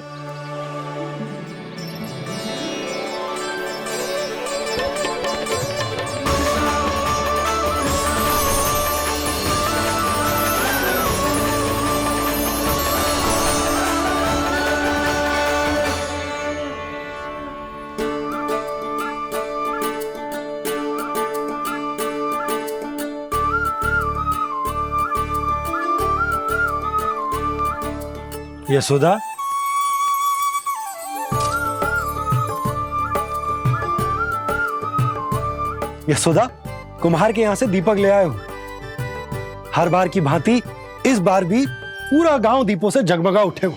यशोदा, यशोदा, कुम्हार के यहाँ से दीपक ले आए हूं। हर बार की भांति इस बार भी पूरा गांव दीपों से जगमगा उठे हो।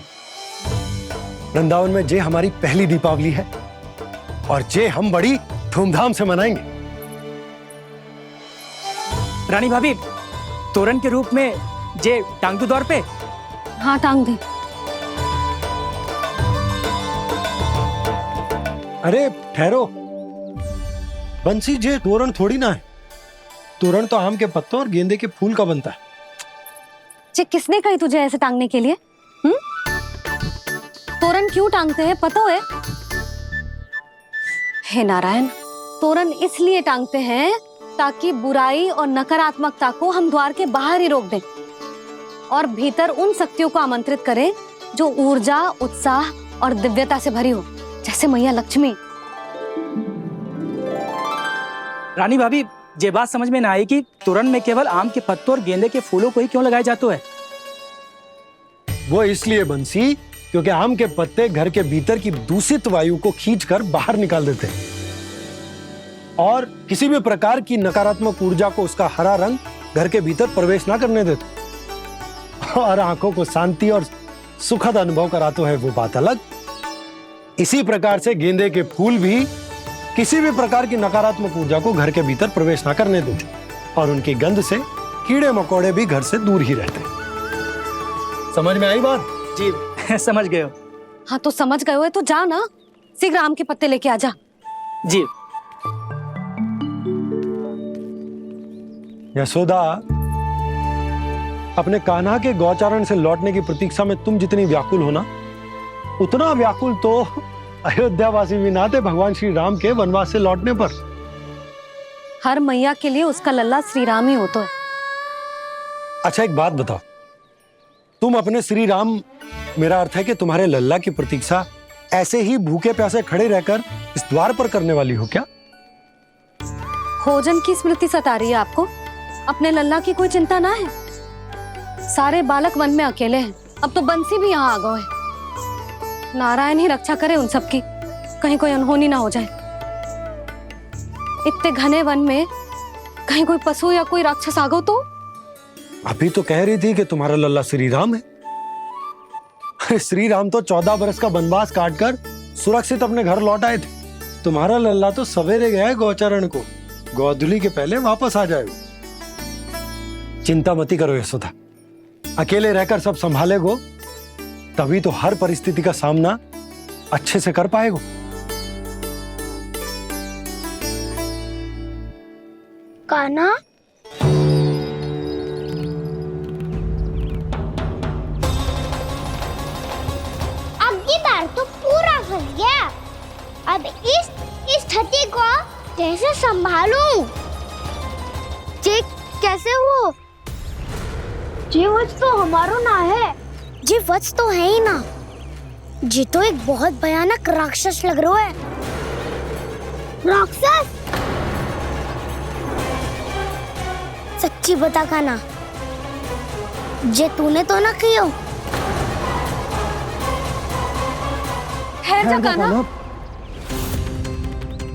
वृंदावन में जे हमारी पहली दीपावली है और जे हम बड़ी धूमधाम से मनाएंगे। रानी भाभी, तोरण के रूप में जे टांग दो दौर पे। हाँ, टांग दे। अरे ठहरो, बंसी, जे तोरण थोड़ी ना है। तोरण तो आम के पत्तों और गेंदे के फूल का बनता है। जे किसने कही तुझे ऐसे टांगने के लिए? तोरण क्यों टांगते हैं पता है? हे नारायण, तोरण इसलिए टांगते हैं ताकि बुराई और नकारात्मकता को हम द्वार के बाहर ही रोक दें और भीतर उन शक्तियों को आमंत्रित करें जो ऊर्जा, उत्साह और दिव्यता से भरी हो, जैसे मैया लक्ष्मी। रानी भाभी, ये बात समझ में ना आई कि तोरण में केवल आम के पत्तों और गेंदे के फूलों को ही क्यों लगाया जाता है? वो इसलिए बंसी, क्योंकि आम के पत्ते घर के भीतर की दूषित वायु को खींचकर बाहर निकाल देते हैं और किसी भी प्रकार की नकारात्मक ऊर्जा को उसका हरा रंग घर के भीतर प्रवेश ना करने देते और आंखों को शांति और सुखद अनुभव कराता है, वो बात अलग। इसी प्रकार से गेंदे के फूल भी किसी भी प्रकार की नकारात्मक ऊर्जा को घर के भीतर प्रवेश ना करने देते और उनकी गंध से कीड़े मकोड़े भी घर से दूर ही रहते। समझ में आई बात? जी समझ गए हो। हाँ, तो समझ गए हो तो जा ना, शीघ्र आम के पत्ते लेके आ जा। जी। यशोदा, अपने कान्हा के गौचारण से लौटने की प्रतीक्षा में तुम जितनी व्याकुल हो ना, उतना व्याकुल तो अयोध्यावासी भी ना थे भगवान श्री राम के वनवास से लौटने पर। हर मैया के लिए उसका लल्ला श्री राम ही होता है। अच्छा, एक बात बताओ, तुम अपने श्री राम, मेरा अर्थ है कि तुम्हारे लल्ला की प्रतीक्षा ऐसे ही भूखे प्यासे खड़े रहकर इस द्वार पर करने वाली हो क्या? भोजन की स्मृति सता रही है आपको? अपने लल्ला की कोई चिंता ना है। सारे बालक वन में अकेले हैं, अब तो बंसी भी यहाँ आ गए है। नारायण ही रक्षा करे उन सबकी, कहीं कोई अनहोनी ना हो जाए। इतने घने वन में कहीं कोई पशु या कोई राक्षस आ गो तो? अभी तो कह रही थी कि तुम्हारा लल्ला श्री राम है। अरे श्री राम तो 14 बरस का वनवास काटकर सुरक्षित अपने घर लौट आए थे। तुम्हारा लल्ला तो सवेरे गया है गौचरण को, गोधूली के पहले वापस आ जाएगा। चिंता मती करो यशोदा, अकेले रहकर सब संभालेगो तभी तो हर परिस्थिति का सामना अच्छे से कर पाएगो। कान्हा, अब की बार तो पूरा फंस गया। अब इस स्थिति को कैसे संभालूं? जे कैसे हो? जे वच तो हमारो ना है। जे वच तो है ही ना। जे तो एक बहुत भयानक राक्षस लग रहा है। राक्षस? सच्ची बता कान्हा, जे तूने तो ना कियो? ठहर जा कान्हा,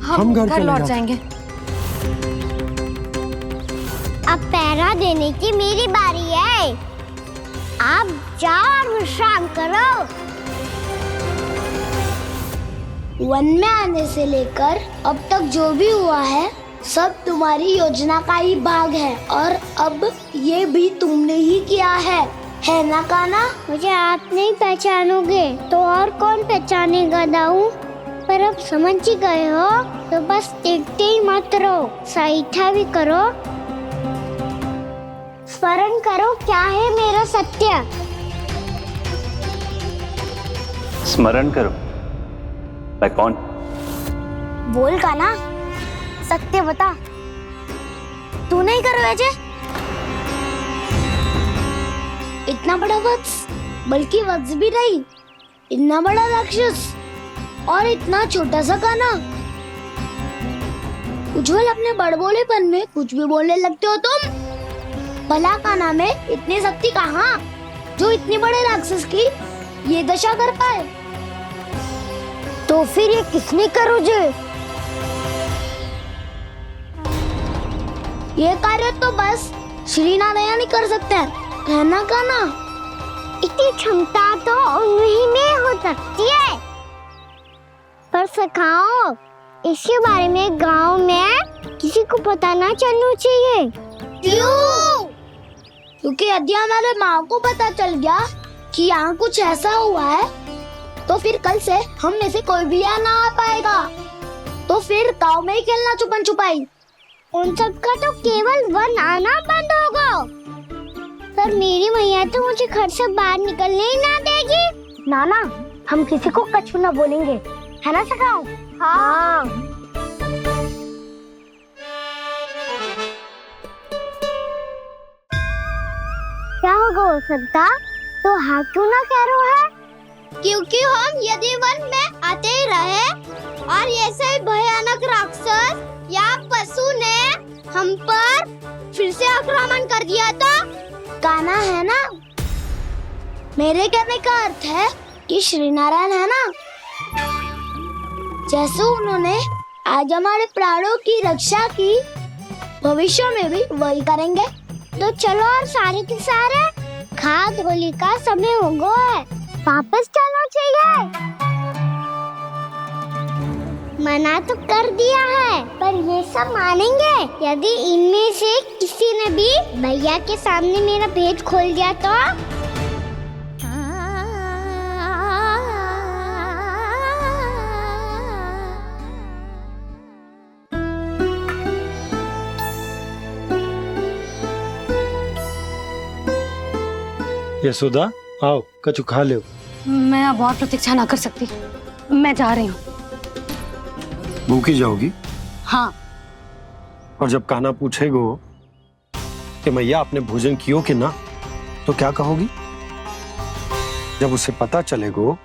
हम घर लौट जाएंगे। अब पहरा देने की मेरी बारी है। आप जाओ और विश्राम करो। वन में आने से लेकर अब तक जो भी हुआ है सब तुम्हारी योजना का ही भाग है और अब ये भी तुमने ही किया है ना कान्हा? मुझे आप नहीं पहचानोगे तो और कौन पहचानेगा दाऊ? पर अब समझ ही गए हो तो बस देखते ही मत रहो, सईठा भी करो, स्मरण करो क्या है मेरा सत्य। स्मरण करो? मैं कौन? बोल कान्हा, सत्य बता। तू नहीं करो अजय? इतना बड़ा वत्स, बल्कि वत्स भी नहीं, इतना बड़ा राक्षस और इतना छोटा सा कान्हा। उज्जवल अपने बड़बोलेपन में कुछ भी बोलने लगते हो तुम। भला कान्हा में इतनी शक्ति कहाँ जो इतने बड़े राक्षस की ये दशा कर पाए? तो फिर ये किसने करो जे? ये कार्य तो बस श्री नारायण ही कर सकते हैं, है ना कान्हा? इतनी क्षमता तो उन्हीं में हो सकती है, पर सखाओ इसके बारे में गांव में किसी को पता ना चलना चाहिए। क्यों? क्योंकि यदि हमारे माँ को पता चल गया कि यहाँ कुछ ऐसा हुआ है तो फिर कल से हम में से कोई भी यहाँ ना आ पाएगा। तो फिर गांव में ही खेलना छुपन छुपाई। उन सबका तो केवल वन आना बंद होगा। पर मेरी मैया तो मुझे घर से बाहर निकलने ही ना देगी। नाना, हम किसी को कछु ना बोलेंगे, है ना सखाओ? हाँ। क्या होगा हो सकता? तो हाँ क्यों ना कह रहे है? क्योंकि हम यदि वन में आते ही रहे और ऐसे भयानक राक्षस या पशु ने हम पर फिर से आक्रमण कर दिया तो कान्हा, है ना? मेरे कहने का अर्थ है कि श्री नारायण है ना, जैसे उन्होंने आज हमारे प्राणों की रक्षा की, भविष्य में भी वही करेंगे। तो चलो और सारे के सारे खाद होली का समय हो गया है, वापस चलना चाहिए। मना तो कर दिया है, पर ये सब मानेंगे यदि इनमें से किसी ने भी भैया के सामने मेरा भेद खोल दिया तो? यशोदा, आओ कछु खा लो। मैं अब और प्रतीक्षा ना कर सकती, मैं जा रही हूँ। भूखी जाओगी? हाँ। और जब कान्हा पूछेगो कि मैया आपने भोजन कियो कि ना, तो क्या कहोगी? जब उसे पता चलेगो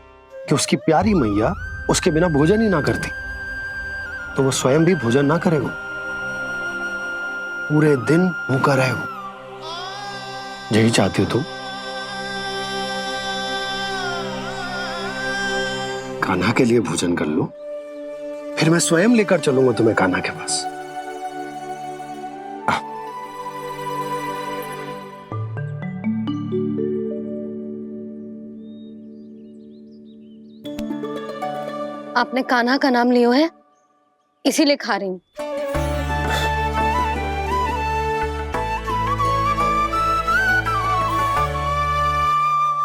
कि उसकी प्यारी मैया उसके बिना भोजन ही ना करती, तो वो स्वयं भी भोजन ना करेगो, पूरे दिन भूखा रहेगो। यही चाहती हो तुम? कान्हा के लिए भोजन कर लो, फिर मैं स्वयं लेकर चलूंगा तुम्हें कान्हा के पास। आपने कान्हा का नाम लियो है, इसीलिए खा रही हूँ।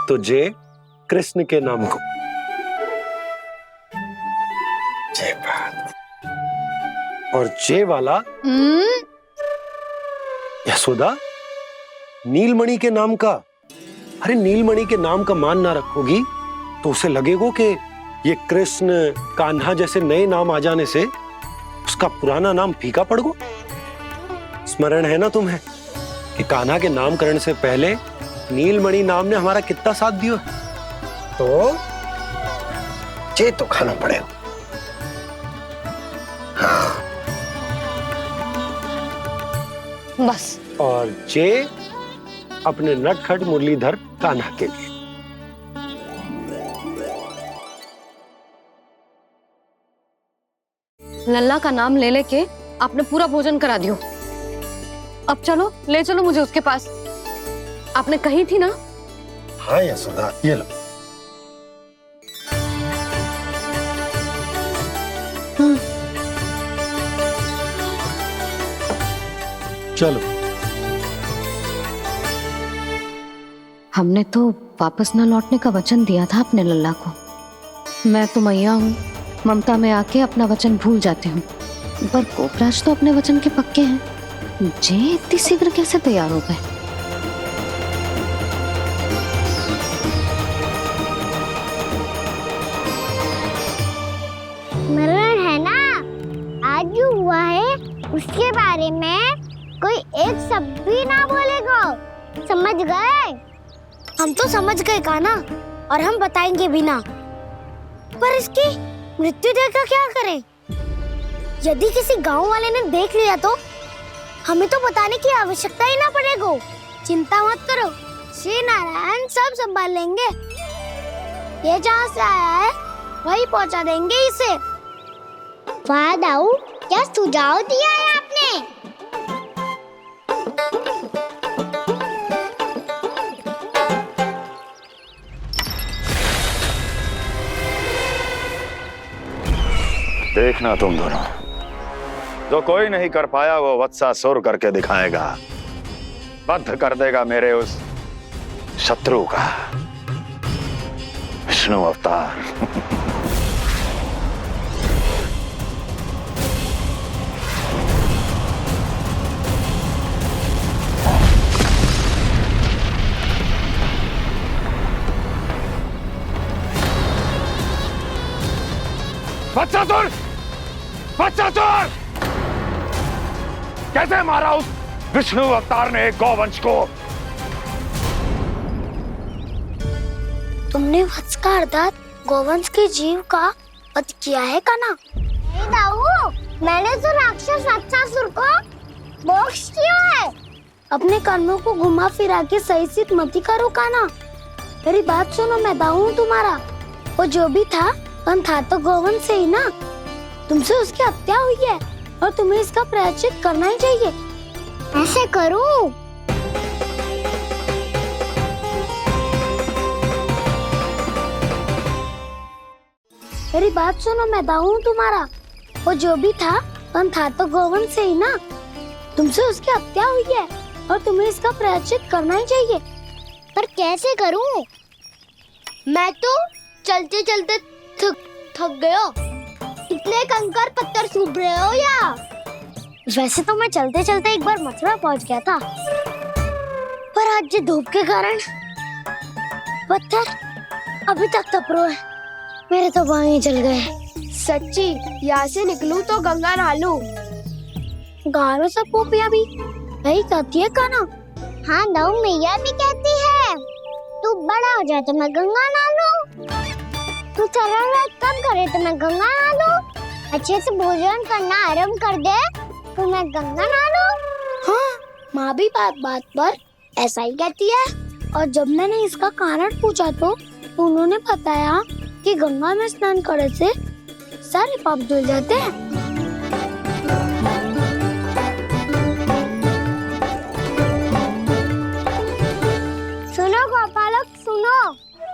तो जय कृष्ण के नाम को। जय बात। और जय वाला यशोदा, नीलमणि के नाम का। अरे नीलमणि के नाम का मान ना रखोगी तो उसे लगेगा कि ये कृष्ण कान्हा जैसे नए नाम आ जाने से उसका पुराना नाम फीका पड़ गो। स्मरण है ना तुम्हें कि कान्हा के नामकरण से पहले नीलमणि नाम ने हमारा कितना साथ दिया? तो जे तो खाना पड़ेगा। हाँ। बस। और जे अपने नटखट मुरलीधर कान्हा के लिए। लल्ला का नाम ले लेके आपने पूरा भोजन करा दियो। अब चलो, ले चलो मुझे उसके पास। आपने कही थी ना? हाँ यशोदा, ये लो। चलो। हमने तो वापस न लौटने का वचन दिया था अपने लल्ला को। मैं तो मैया हूँ, ममता में आके अपना वचन भूल जाती हूँ, पर गोपराज तो अपने वचन के पक्के हैं। जे इतनी शीघ्र कैसे तैयार हो गए? मरण है ना, आज जो हुआ है उसके बारे में कोई एक शब्द भी ना बोलेगा, समझ गए? हम तो समझ गए कान्हा, और हम बताएंगे भी ना। पर इसकी मृत्यु देखकर क्या करें? यदि किसी गांव वाले ने देख लिया तो हमें तो बताने की आवश्यकता ही ना पड़ेगा। चिंता मत करो, श्री नारायण सब संभाल लेंगे। ये जहाँ से आया है वही पहुँचा देंगे इसे। वाह दाऊ, क्या सुझाव दिया है आपने? देखना तुम दोनों, जो कोई नहीं कर पाया वो वत्सासुर करके दिखाएगा, बद्ध कर देगा मेरे उस शत्रु का विष्णु अवतार। वत्सासुर! वत्सासुर! कैसे मारा उस विष्णु अवतार ने गौवंश को? तुमने वत्स का अर्थात गौवंश के जीव का वध किया है कान्हा? नहीं दाऊ, मैंने तो राक्षस वत्सासुर को मोक्ष किया है। अपने कर्मों को घुमा फिरा के सही सिद्ध मत करो कान्हा। मेरी बात सुनो, मैं दाऊ हूँ तुम्हारा। वो जो भी था था तो गौवंश से ही ना। तुमसे उसकी हत्या हुई है और तुम्हें इसका प्रायश्चित करना ही चाहिए। ऐसे करूं? मेरी बात सुनो, मैं दाऊ हूँ तुम्हारा। वो जो भी था तो गौवंश से ही ना। तुमसे उसकी हत्या हुई है और तुम्हें इसका प्रायश्चित करना ही चाहिए। पर कैसे करूं? मैं तो चलते चलते थक गया। इतने कंकर पत्थर सूख रहे हो या? वैसे तो मैं चलते चलते एक बार मथुरा पहुंच गया था, पर आज ये धूप के कारण पत्थर अभी तक तप रहे हैं। मेरे तो पाँव ही जल गए। सच्ची, यहाँ से निकलूं तो गंगा नहा लूं। गाँव में सब पोपिया भी यही कहती है कान्हा। हाँ दाऊ, मैया भी कहती है तू बड़ा हो जाए तो मैं गंगा नहा लूं, तू चरण कम करे तो मैं गंगा नहा लूं, अच्छे से भोजन करना आरंभ कर दे तो मैं गंगा नहा लूं। हाँ, माँ भी बात बात पर ऐसा ही कहती है। और जब मैंने इसका कारण पूछा तो उन्होंने बताया कि गंगा में स्नान करने से सारे पाप धुल जाते हैं। सुनो गोपालक, सुनो,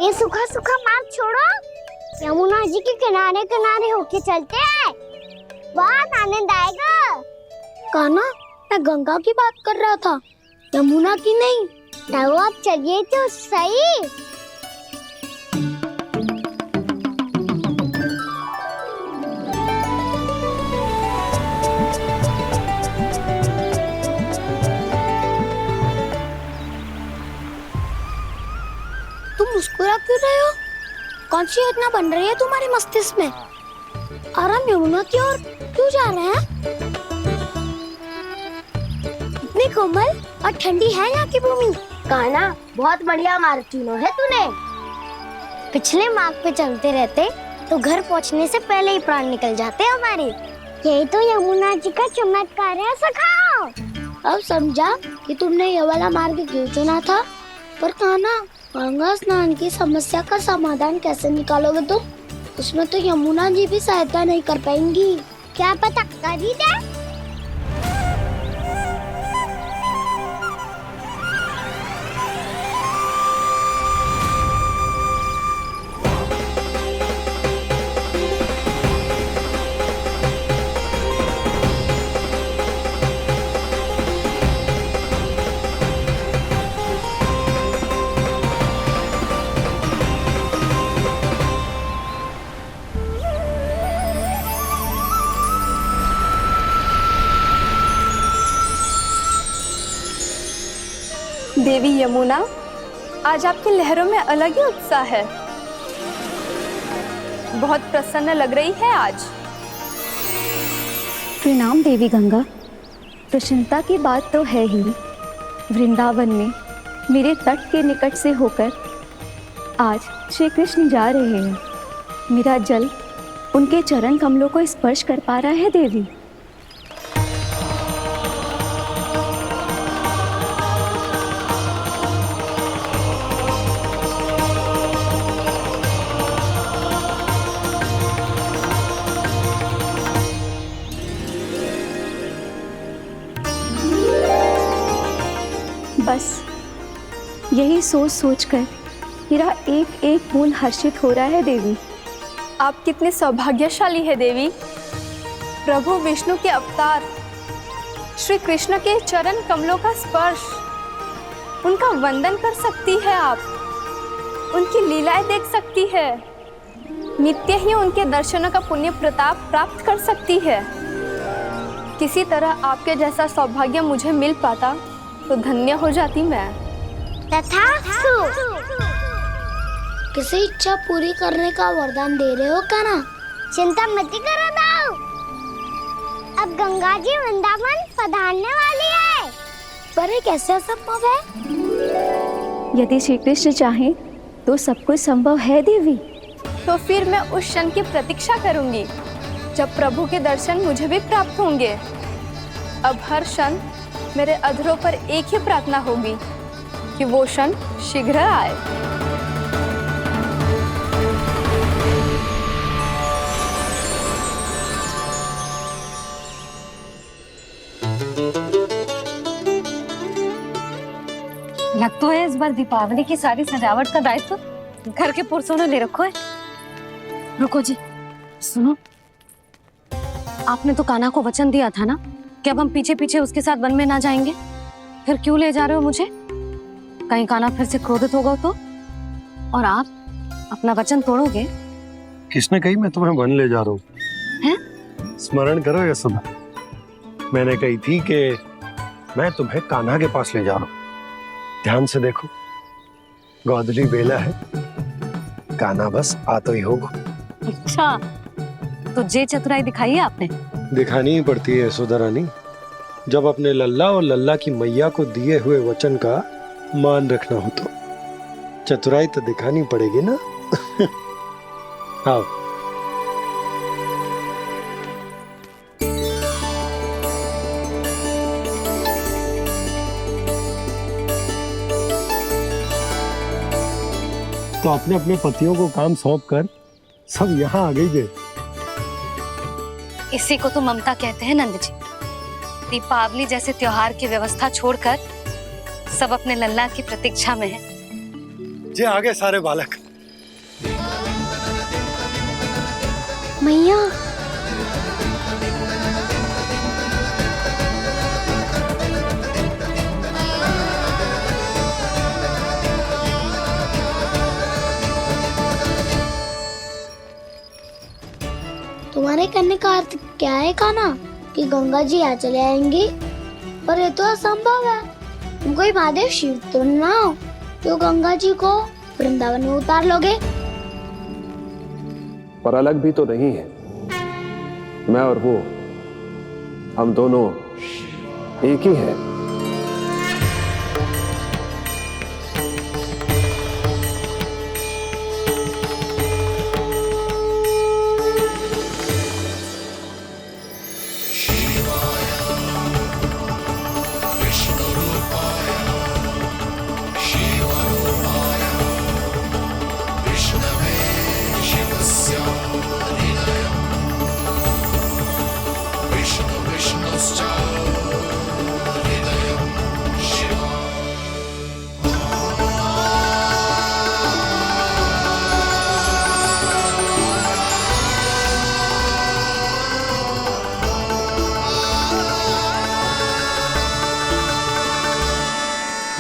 ये सूखा सूखा मार्ग छोड़ो, यमुना जी के किनारे किनारे होके चलते हैं, बहुत आनंद आएगा। कान्हा, मैं गंगा की बात कर रहा था, यमुना की नहीं। तो आप चलिए तो सही। तुम मुस्कुरा क्यों रहे हो? कौन सी योजना बन रही है तुम्हारे मस्तिष्क में? और हम यमुना की ओर क्यों जा रहे हैं? इतनी कोमल और ठंडी है यहाँ की भूमि। कान्हा, बहुत बढ़िया मार्ग चुना है तूने। पिछले मार्ग पे चलते रहते तो घर पहुँचने से पहले ही प्राण निकल जाते हमारे। यही तो यमुना जी का चमत्कार है सखाओ। अब समझा कि तुमने ये वाला मार्ग क्यों चुना था। पर कान्हा, गंगा स्नान की समस्या का समाधान कैसे निकालोगे तुम? उसमें तो यमुना जी भी सहायता नहीं कर पाएंगी। क्या पता कर ही दे। देवी यमुना, आज आपकी लहरों में अलग ही उत्साह है। बहुत प्रसन्न लग रही है आज। प्रणाम देवी गंगा। प्रसन्नता की बात तो है ही। वृंदावन में मेरे तट के निकट से होकर आज श्री कृष्ण जा रहे हैं। मेरा जल उनके चरण कमलों को स्पर्श कर पा रहा है देवी। बस यही सोच सोचकर मेरा एक एक बूंद हर्षित हो रहा है देवी। आप कितने सौभाग्यशाली है देवी। प्रभु विष्णु के अवतार श्री कृष्ण के चरण कमलों का स्पर्श, उनका वंदन कर सकती है आप, उनकी लीलाएं देख सकती है, नित्य ही उनके दर्शनों का पुण्य प्रताप प्राप्त कर सकती है। किसी तरह आपके जैसा सौभाग्य मुझे मिल पाता तो धन्य हो जाती मैं। तथास्तु। किसी इच्छा पूरी करने का वरदान दे रहे हो कान्हा? चिंता मत करो दाऊ। अब गंगा जी वृंदावन पधारने वाली है। पर ये कैसे संभव है? यदि श्री कृष्ण चाहे तो सब कुछ संभव है देवी। तो फिर मैं उस क्षण की प्रतीक्षा करूंगी जब प्रभु के दर्शन मुझे भी प्राप्त होंगे। अब हर क्षण मेरे अधरों पर एक ही प्रार्थना होगी कि वो क्षण शीघ्र आए। लग तो है इस बार दीपावली की सारी सजावट का दायित्व घर के पुरुषों ने ले रखो है। रुको जी, सुनो, आपने तो कान्हा को वचन दिया था ना कि अब हम पीछे पीछे उसके साथ वन में ना जाएंगे। फिर क्यों ले जा रहे हो मुझे? कहीं कान्हा फिर से क्रोधित होगा तो? और आप अपना वचन तोड़ोगे? किसने कही मैं तुम्हें वन ले जा रहा हूँ? स्मरण करो यशोदा, मैंने कही थी कि मैं तुम्हें कान्हा के पास ले जा रहा हूँ। ध्यान से देखो, गोधली बेला है, कान्हा बस आ तो ही होगा। अच्छा, तो जे चतुराई दिखाई है आपने? दिखानी ही पड़ती है यशोदा रानी, जब अपने लल्ला और लल्ला की मैया को दिए हुए वचन का मान रखना हो तो चतुराई तो दिखानी पड़ेगी ना। आओ। तो अपने अपने पतियों को काम सौंप कर सब यहाँ आ गई थे। इसी को तो ममता कहते हैं नंद जी। दीपावली जैसे त्योहार की व्यवस्था छोड़कर सब अपने लल्ला की प्रतीक्षा में हैं। जे आगे सारे बालक। मैया, तुम्हारे कहने का अर्थ क्या है कान्हा? कि गंगा जी यहाँ चले आएंगी? पर ये तो असंभव है। तुम कोई महादेव शिव तो ना हो जो गंगा जी को वृंदावन में उतार लोगे? पर अलग भी तो नहीं है। मैं और वो, हम दोनों एक ही हैं।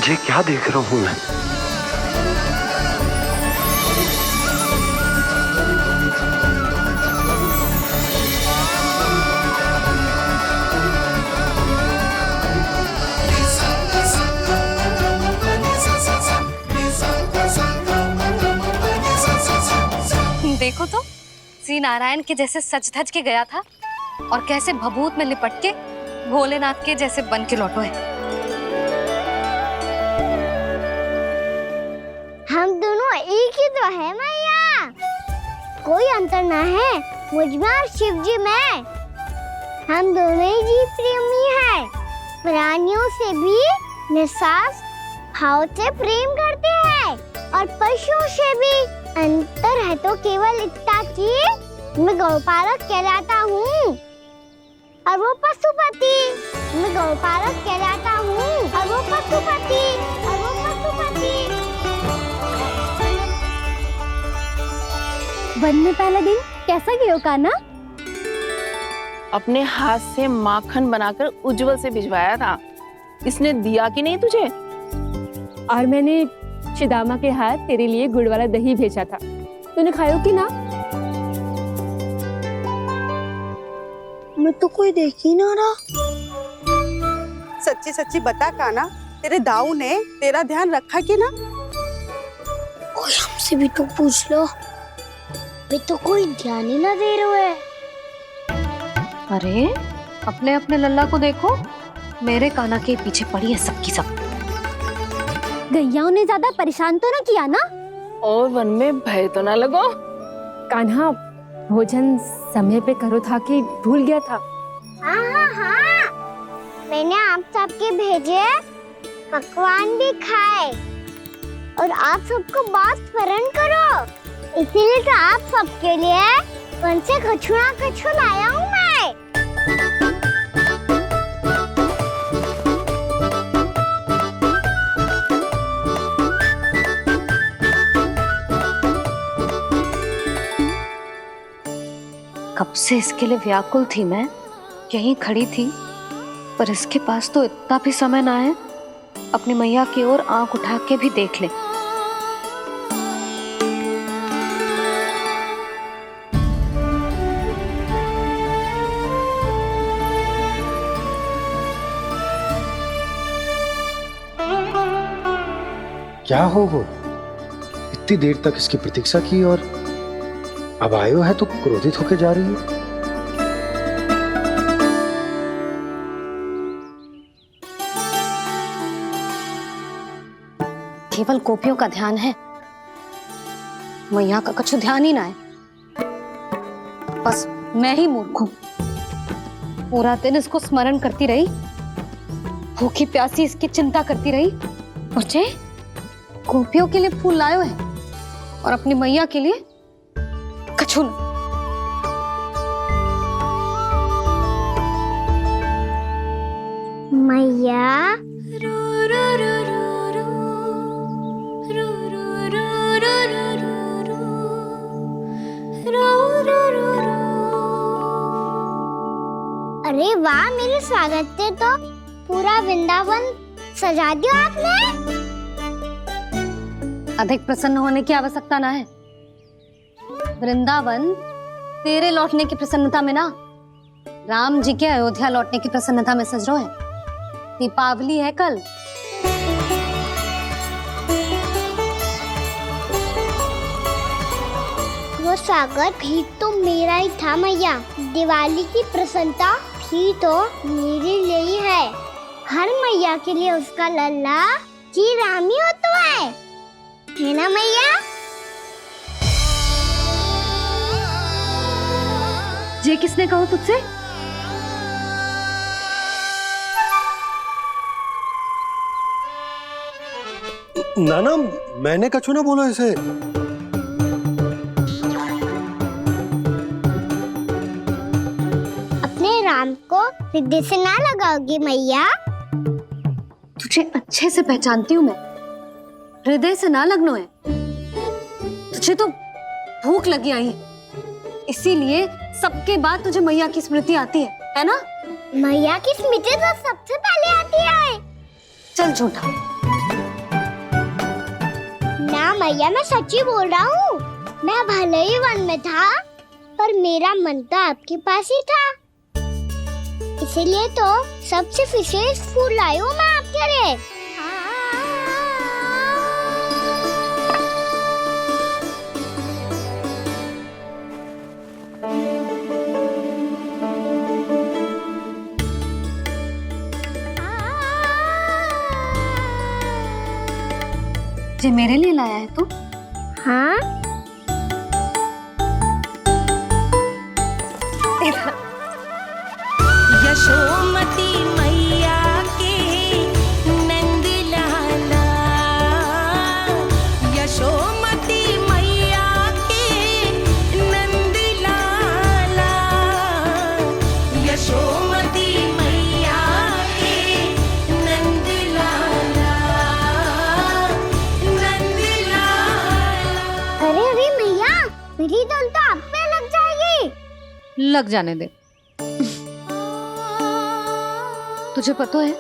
ये क्या देख रहा हूं मैं? श्री नारायण के जैसे सच धज के गया था और कैसे भभूत में लिपट के भोलेनाथ के जैसे बन के लौटो है। हम दोनों एक ही तो है मैया, कोई अंतर ना है मुझ में और शिव जी में। हम दोनों ही जीव प्रेमी हैं, प्राणियों से भी निस्वार्थ भाव से प्रेम करते हैं और पशुओं से भी। अंतर है तो केवल इतना कि मैं गौपालक कहलाता हूँ और वो पशुपति। मैं गौपालक कहलाता हूँ और वो पशुपति, और वो पशुपति। वन में पहला दिन कैसा गया कान्हा? अपने हाथ से माखन बनाकर उज्जवल से भिजवाया था। इसने दिया कि नहीं तुझे? और मैंने शिदामा के हाथ तेरे लिए गुड़ वाला दही भेजा था, तूने खायो कि ना? मैं तो कोई देख ही ना रहा। सच्ची सच्ची बता कान्हा, तेरे दाऊ ने तेरा ध्यान रखा कि ना? कोई हमसे भी तो पूछ लो, वे तो कोई ध्यान ही ना दे रहे है। अरे अपने अपने लल्ला को देखो, मेरे कान्हा के पीछे पड़ी है सबकी सब। गैयाओं ने ज्यादा परेशान तो ना किया ना? और वन में भय तो ना लगो? कान्हा भोजन समय पे करो था कि भूल गया था? हाँ, मैंने आप सबके भेजे पकवान भी खाए और आप सबको बात स्मरण करो, इसीलिए तो आप सबके लिए वन से कछु लाया हूँ मैं। कब से इसके लिए व्याकुल थी मैं, यहीं खड़ी थी, पर इसके पास तो इतना भी समय ना है अपनी मैया की ओर आंख उठा के भी देख ले। क्या हो वो? इतनी देर तक इसकी प्रतीक्षा की और अब आयो है तो क्रोधित होकर जा रही है। केवल गोपियों का ध्यान है, मैया का कुछ ध्यान ही ना है। बस मैं ही मूर्ख हूं, पूरा दिन इसको स्मरण करती रही, भूखी प्यासी इसकी चिंता करती रही, और जे गोपियों के लिए फूल लायो है और अपनी मैया के लिए कछु न। मैया अरे वाह, मेरे स्वागत से तो पूरा वृंदावन सजा दिया आपने। अधिक प्रसन्न होने की आवश्यकता ना है। वृंदावन तेरे लौटने की प्रसन्नता में ना, राम जी के अयोध्या लौटने की प्रसन्नता में सज रहे हैं। दीपावली है कल। वो स्वागत भी तो मेरा ही था मैया। दिवाली की प्रसन्नता भी तो मेरे लिए ही है। हर मैया के लिए उसका लल्ला जी राम ही होता है ना मैया? ये किसने कहा तुझसे? नाना, मैंने कछु ना बोला इसे। अपने राम को हृदय से ना लगाओगी मैया? तुझे अच्छे से पहचानती हूँ मैं, हृदय से ना लगनो है। तुझे तो भूख लगी आई है, इसीलिए सबके बाद तुझे मैया की स्मृति आती है ना? मैया की स्मृति तो सबसे पहले आती है। चल झूठा। ना मैया, मैं सच्ची बोल रहा हूँ। मैं भले ही वन में था, पर मेरा मन तो आपके पास ही था, इसीलिए तो सबसे विशेष फूल लाई हूँ मैं आपके लिए। मुझे मेरे लिए लाया है तू? हाँ। यशोमती मैया के नंद लाला, यशोमती मैया के नंद लाला, यशोमती मैया के नंद लाला, नंद लाला। अरे अरे मैया, मेरी धुन तो आप पे लग जाएगी। लग जाने दे। तुझे पता है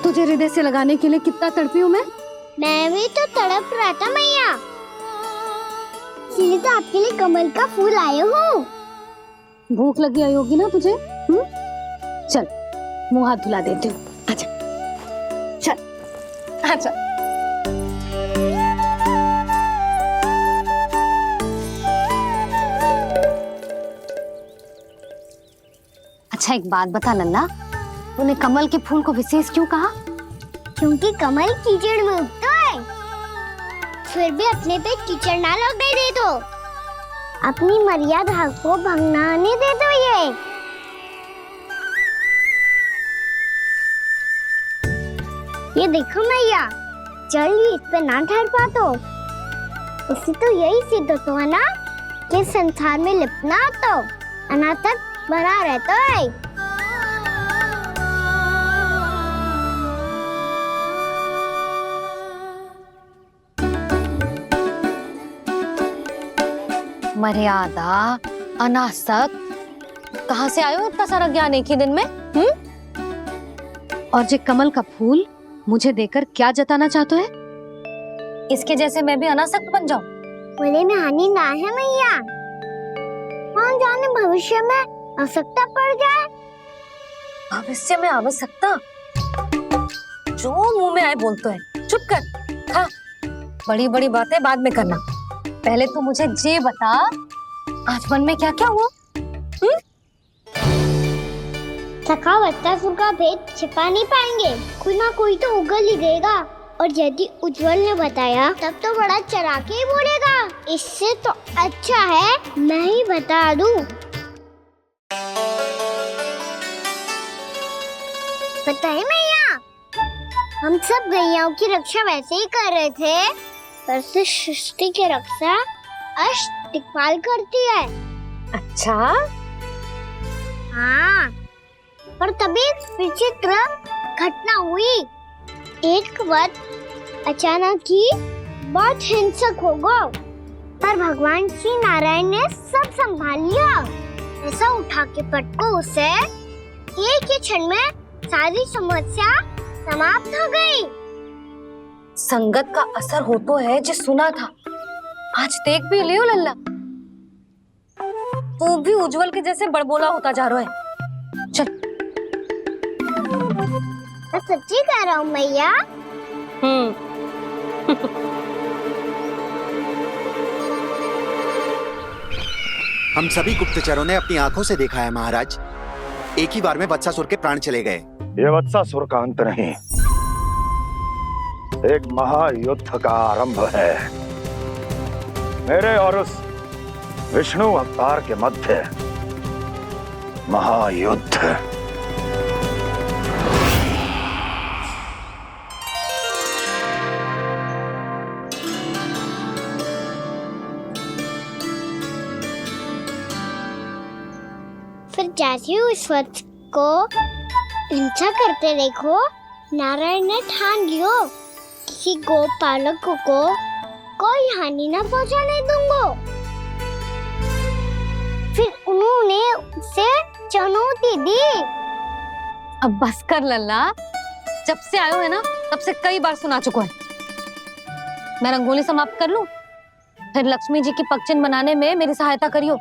तुझे हृदय से लगाने के लिए कितना तड़पी हूँ मैं भी तो तड़प रहा था मैया, इसलिए तो आपके लिए कमल का फूल आया हूँ। भूख लगी आई होगी ना तुझे? चल मुंह हाथ धुला देती हूँ। आजा चल आजा। अच्छा एक बात बता लल्ला, तूने कमल के फूल को विशेष क्यों कहा? क्योंकि कमल कीचड़ में उगता है, फिर भी अपने पे कीचड़ ना लगने दे दो, अपनी मर्यादा को भंग ना आने दे दो। ये देखो मैया, जल ही इस पे ना ठहर पा तो उससे तो यही सिद्ध होता है ना कि संसार में लिपना तो अनाथक बना रहता है। मर्यादा, अनासक, कहाँ से आयो इतना सारा ज्ञान एक ही दिन में? और जे कमल का फूल मुझे देकर क्या जताना चाहते है? इसके जैसे मैं भी अनासक्त बन जाऊं? बोले में हानि ना है मैया, कौन जाने भविष्य में आवश्यकता पड़ जाए। भविष्य में आवश्यकता? जो मुंह में आए बोलते हैं, चुप कर। हाँ, बड़ी बड़ी बातें बाद में करना, पहले तू मुझे ये बता आज मन में क्या क्या हुआ? सखा बत्तासुर का भेद छिपा नहीं पाएंगे, कोई ना कोई तो उगल ही देगा, और यदि उज्जवल ने बताया तब तो बड़ा चढ़ा के ही बोलेगा। इससे तो अच्छा है मैं ही बता दूं। पता है मैया, हम सब गैयाओं की रक्षा वैसे ही कर रहे थे, पर से सृष्टि की रक्षा अष्ट दिक्पाल करती है। अच्छा? हाँ, पर तभी विचित्र घटना हुई। एक वक्त अचानक ही बहुत हिंसक हो गया, पर भगवान श्री नारायण ने सब संभाल लिया। ऐसा उठा के पटको उसे, एक ही क्षण में सारी समस्या समाप्त हो गई। संगत का असर हो तो है जो सुना था, आज देख भी लियो लल्ला, तू भी उज्जवल के जैसे बड़बोला होता जा रहा है। चल। मैं सच्ची कह रहा हूँ मैया। हम सभी गुप्तचरों ने अपनी आंखों से देखा है महाराज, एक ही बार में वत्सासुर के प्राण चले गए। ये वत्सासुर का अंत नहीं, एक महायुद्ध का आरंभ है। मेरे और उस विष्णु अवतार के मध्य महायुद्ध। फिर जैसे ही उस वक्त को हिंसा करते देखो, नारायण ने ठान लियो किसी गोपालक को कोई हानि न पहुंचाने दूंगा। फिर उन्होंने उसे चुनौती दी। अब बस कर लल्ला, जब से आयो है ना तब से कई बार सुना चुका है। मैं रंगोली समाप्त कर लूं, फिर लक्ष्मी जी की पगचिन बनाने में मेरी सहायता करियो।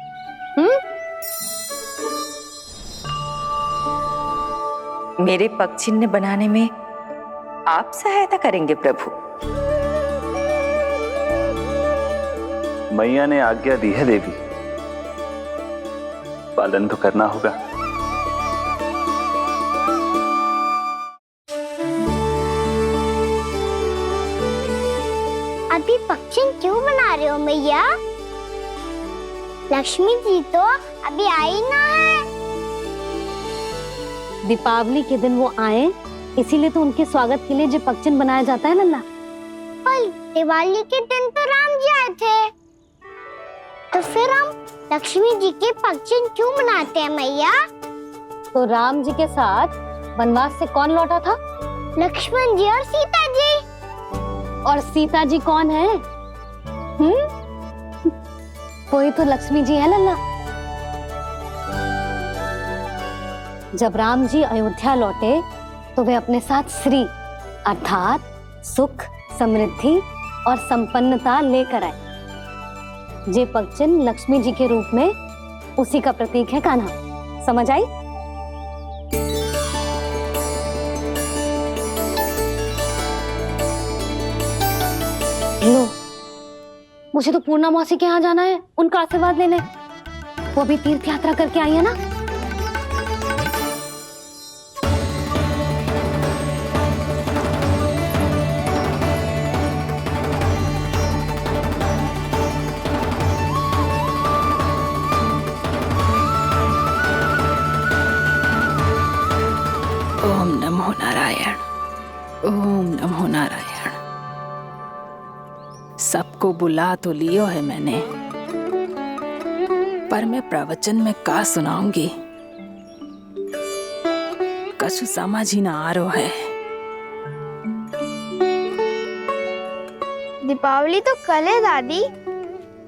मेरे पगचिन्ह बनाने में आप सहायता करेंगे प्रभु? मैया ने आज्ञा दी है देवी, पालन तो करना होगा। पक्षी क्यों बना रहे हो मैया? लक्ष्मी जी तो अभी आई ना है। दीपावली के दिन वो आए, इसीलिए तो उनके स्वागत के लिए जो पक्षी बनाया जाता है लल्ला। पर दिवाली के दिन तो राम जी आए थे, तो फिर हम लक्ष्मी जी के पक्षी क्यों बनाते हैं मैया? तो राम जी के साथ वनवास से कौन लौटा था? लक्ष्मण जी और सीता जी। और सीता जी कौन है? कोई तो लक्ष्मी जी है लल्ला। जब राम जी अयोध्या लौटे तो वे अपने साथ श्री अर्थात सुख, समृद्धि और संपन्नता लेकर आए। जे पक्षिन लक्ष्मी जी के रूप में उसी का प्रतीक है कान्हा। समझ आई? लो, मुझे तो पूर्णा मौसी के यहाँ जाना है, उनका आशीर्वाद लेने। वो भी तीर्थ यात्रा करके आई है ना। ओम नमो नारायण, ओम नमो नारायण। सबको बुला तो लियो है मैंने, पर मैं प्रवचन में का सुनाऊंगी, कछु समझ ही ना आ रहा है। दीपावली तो कल है दादी,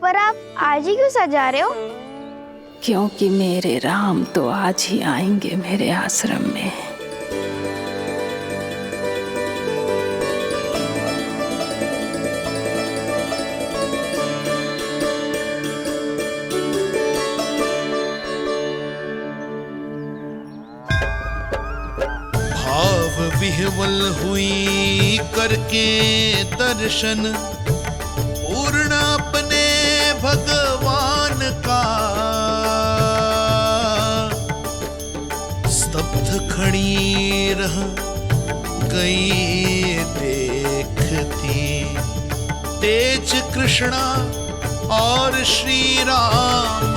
पर आप आज ही क्यों सजा रहे हो? क्योंकि मेरे राम तो आज ही आएंगे मेरे आश्रम में। विह्वल हुई करके दर्शन, पूर्ण अपने भगवान का, स्तब्ध खड़ी रह गई देखती तेज कृष्णा और श्री राम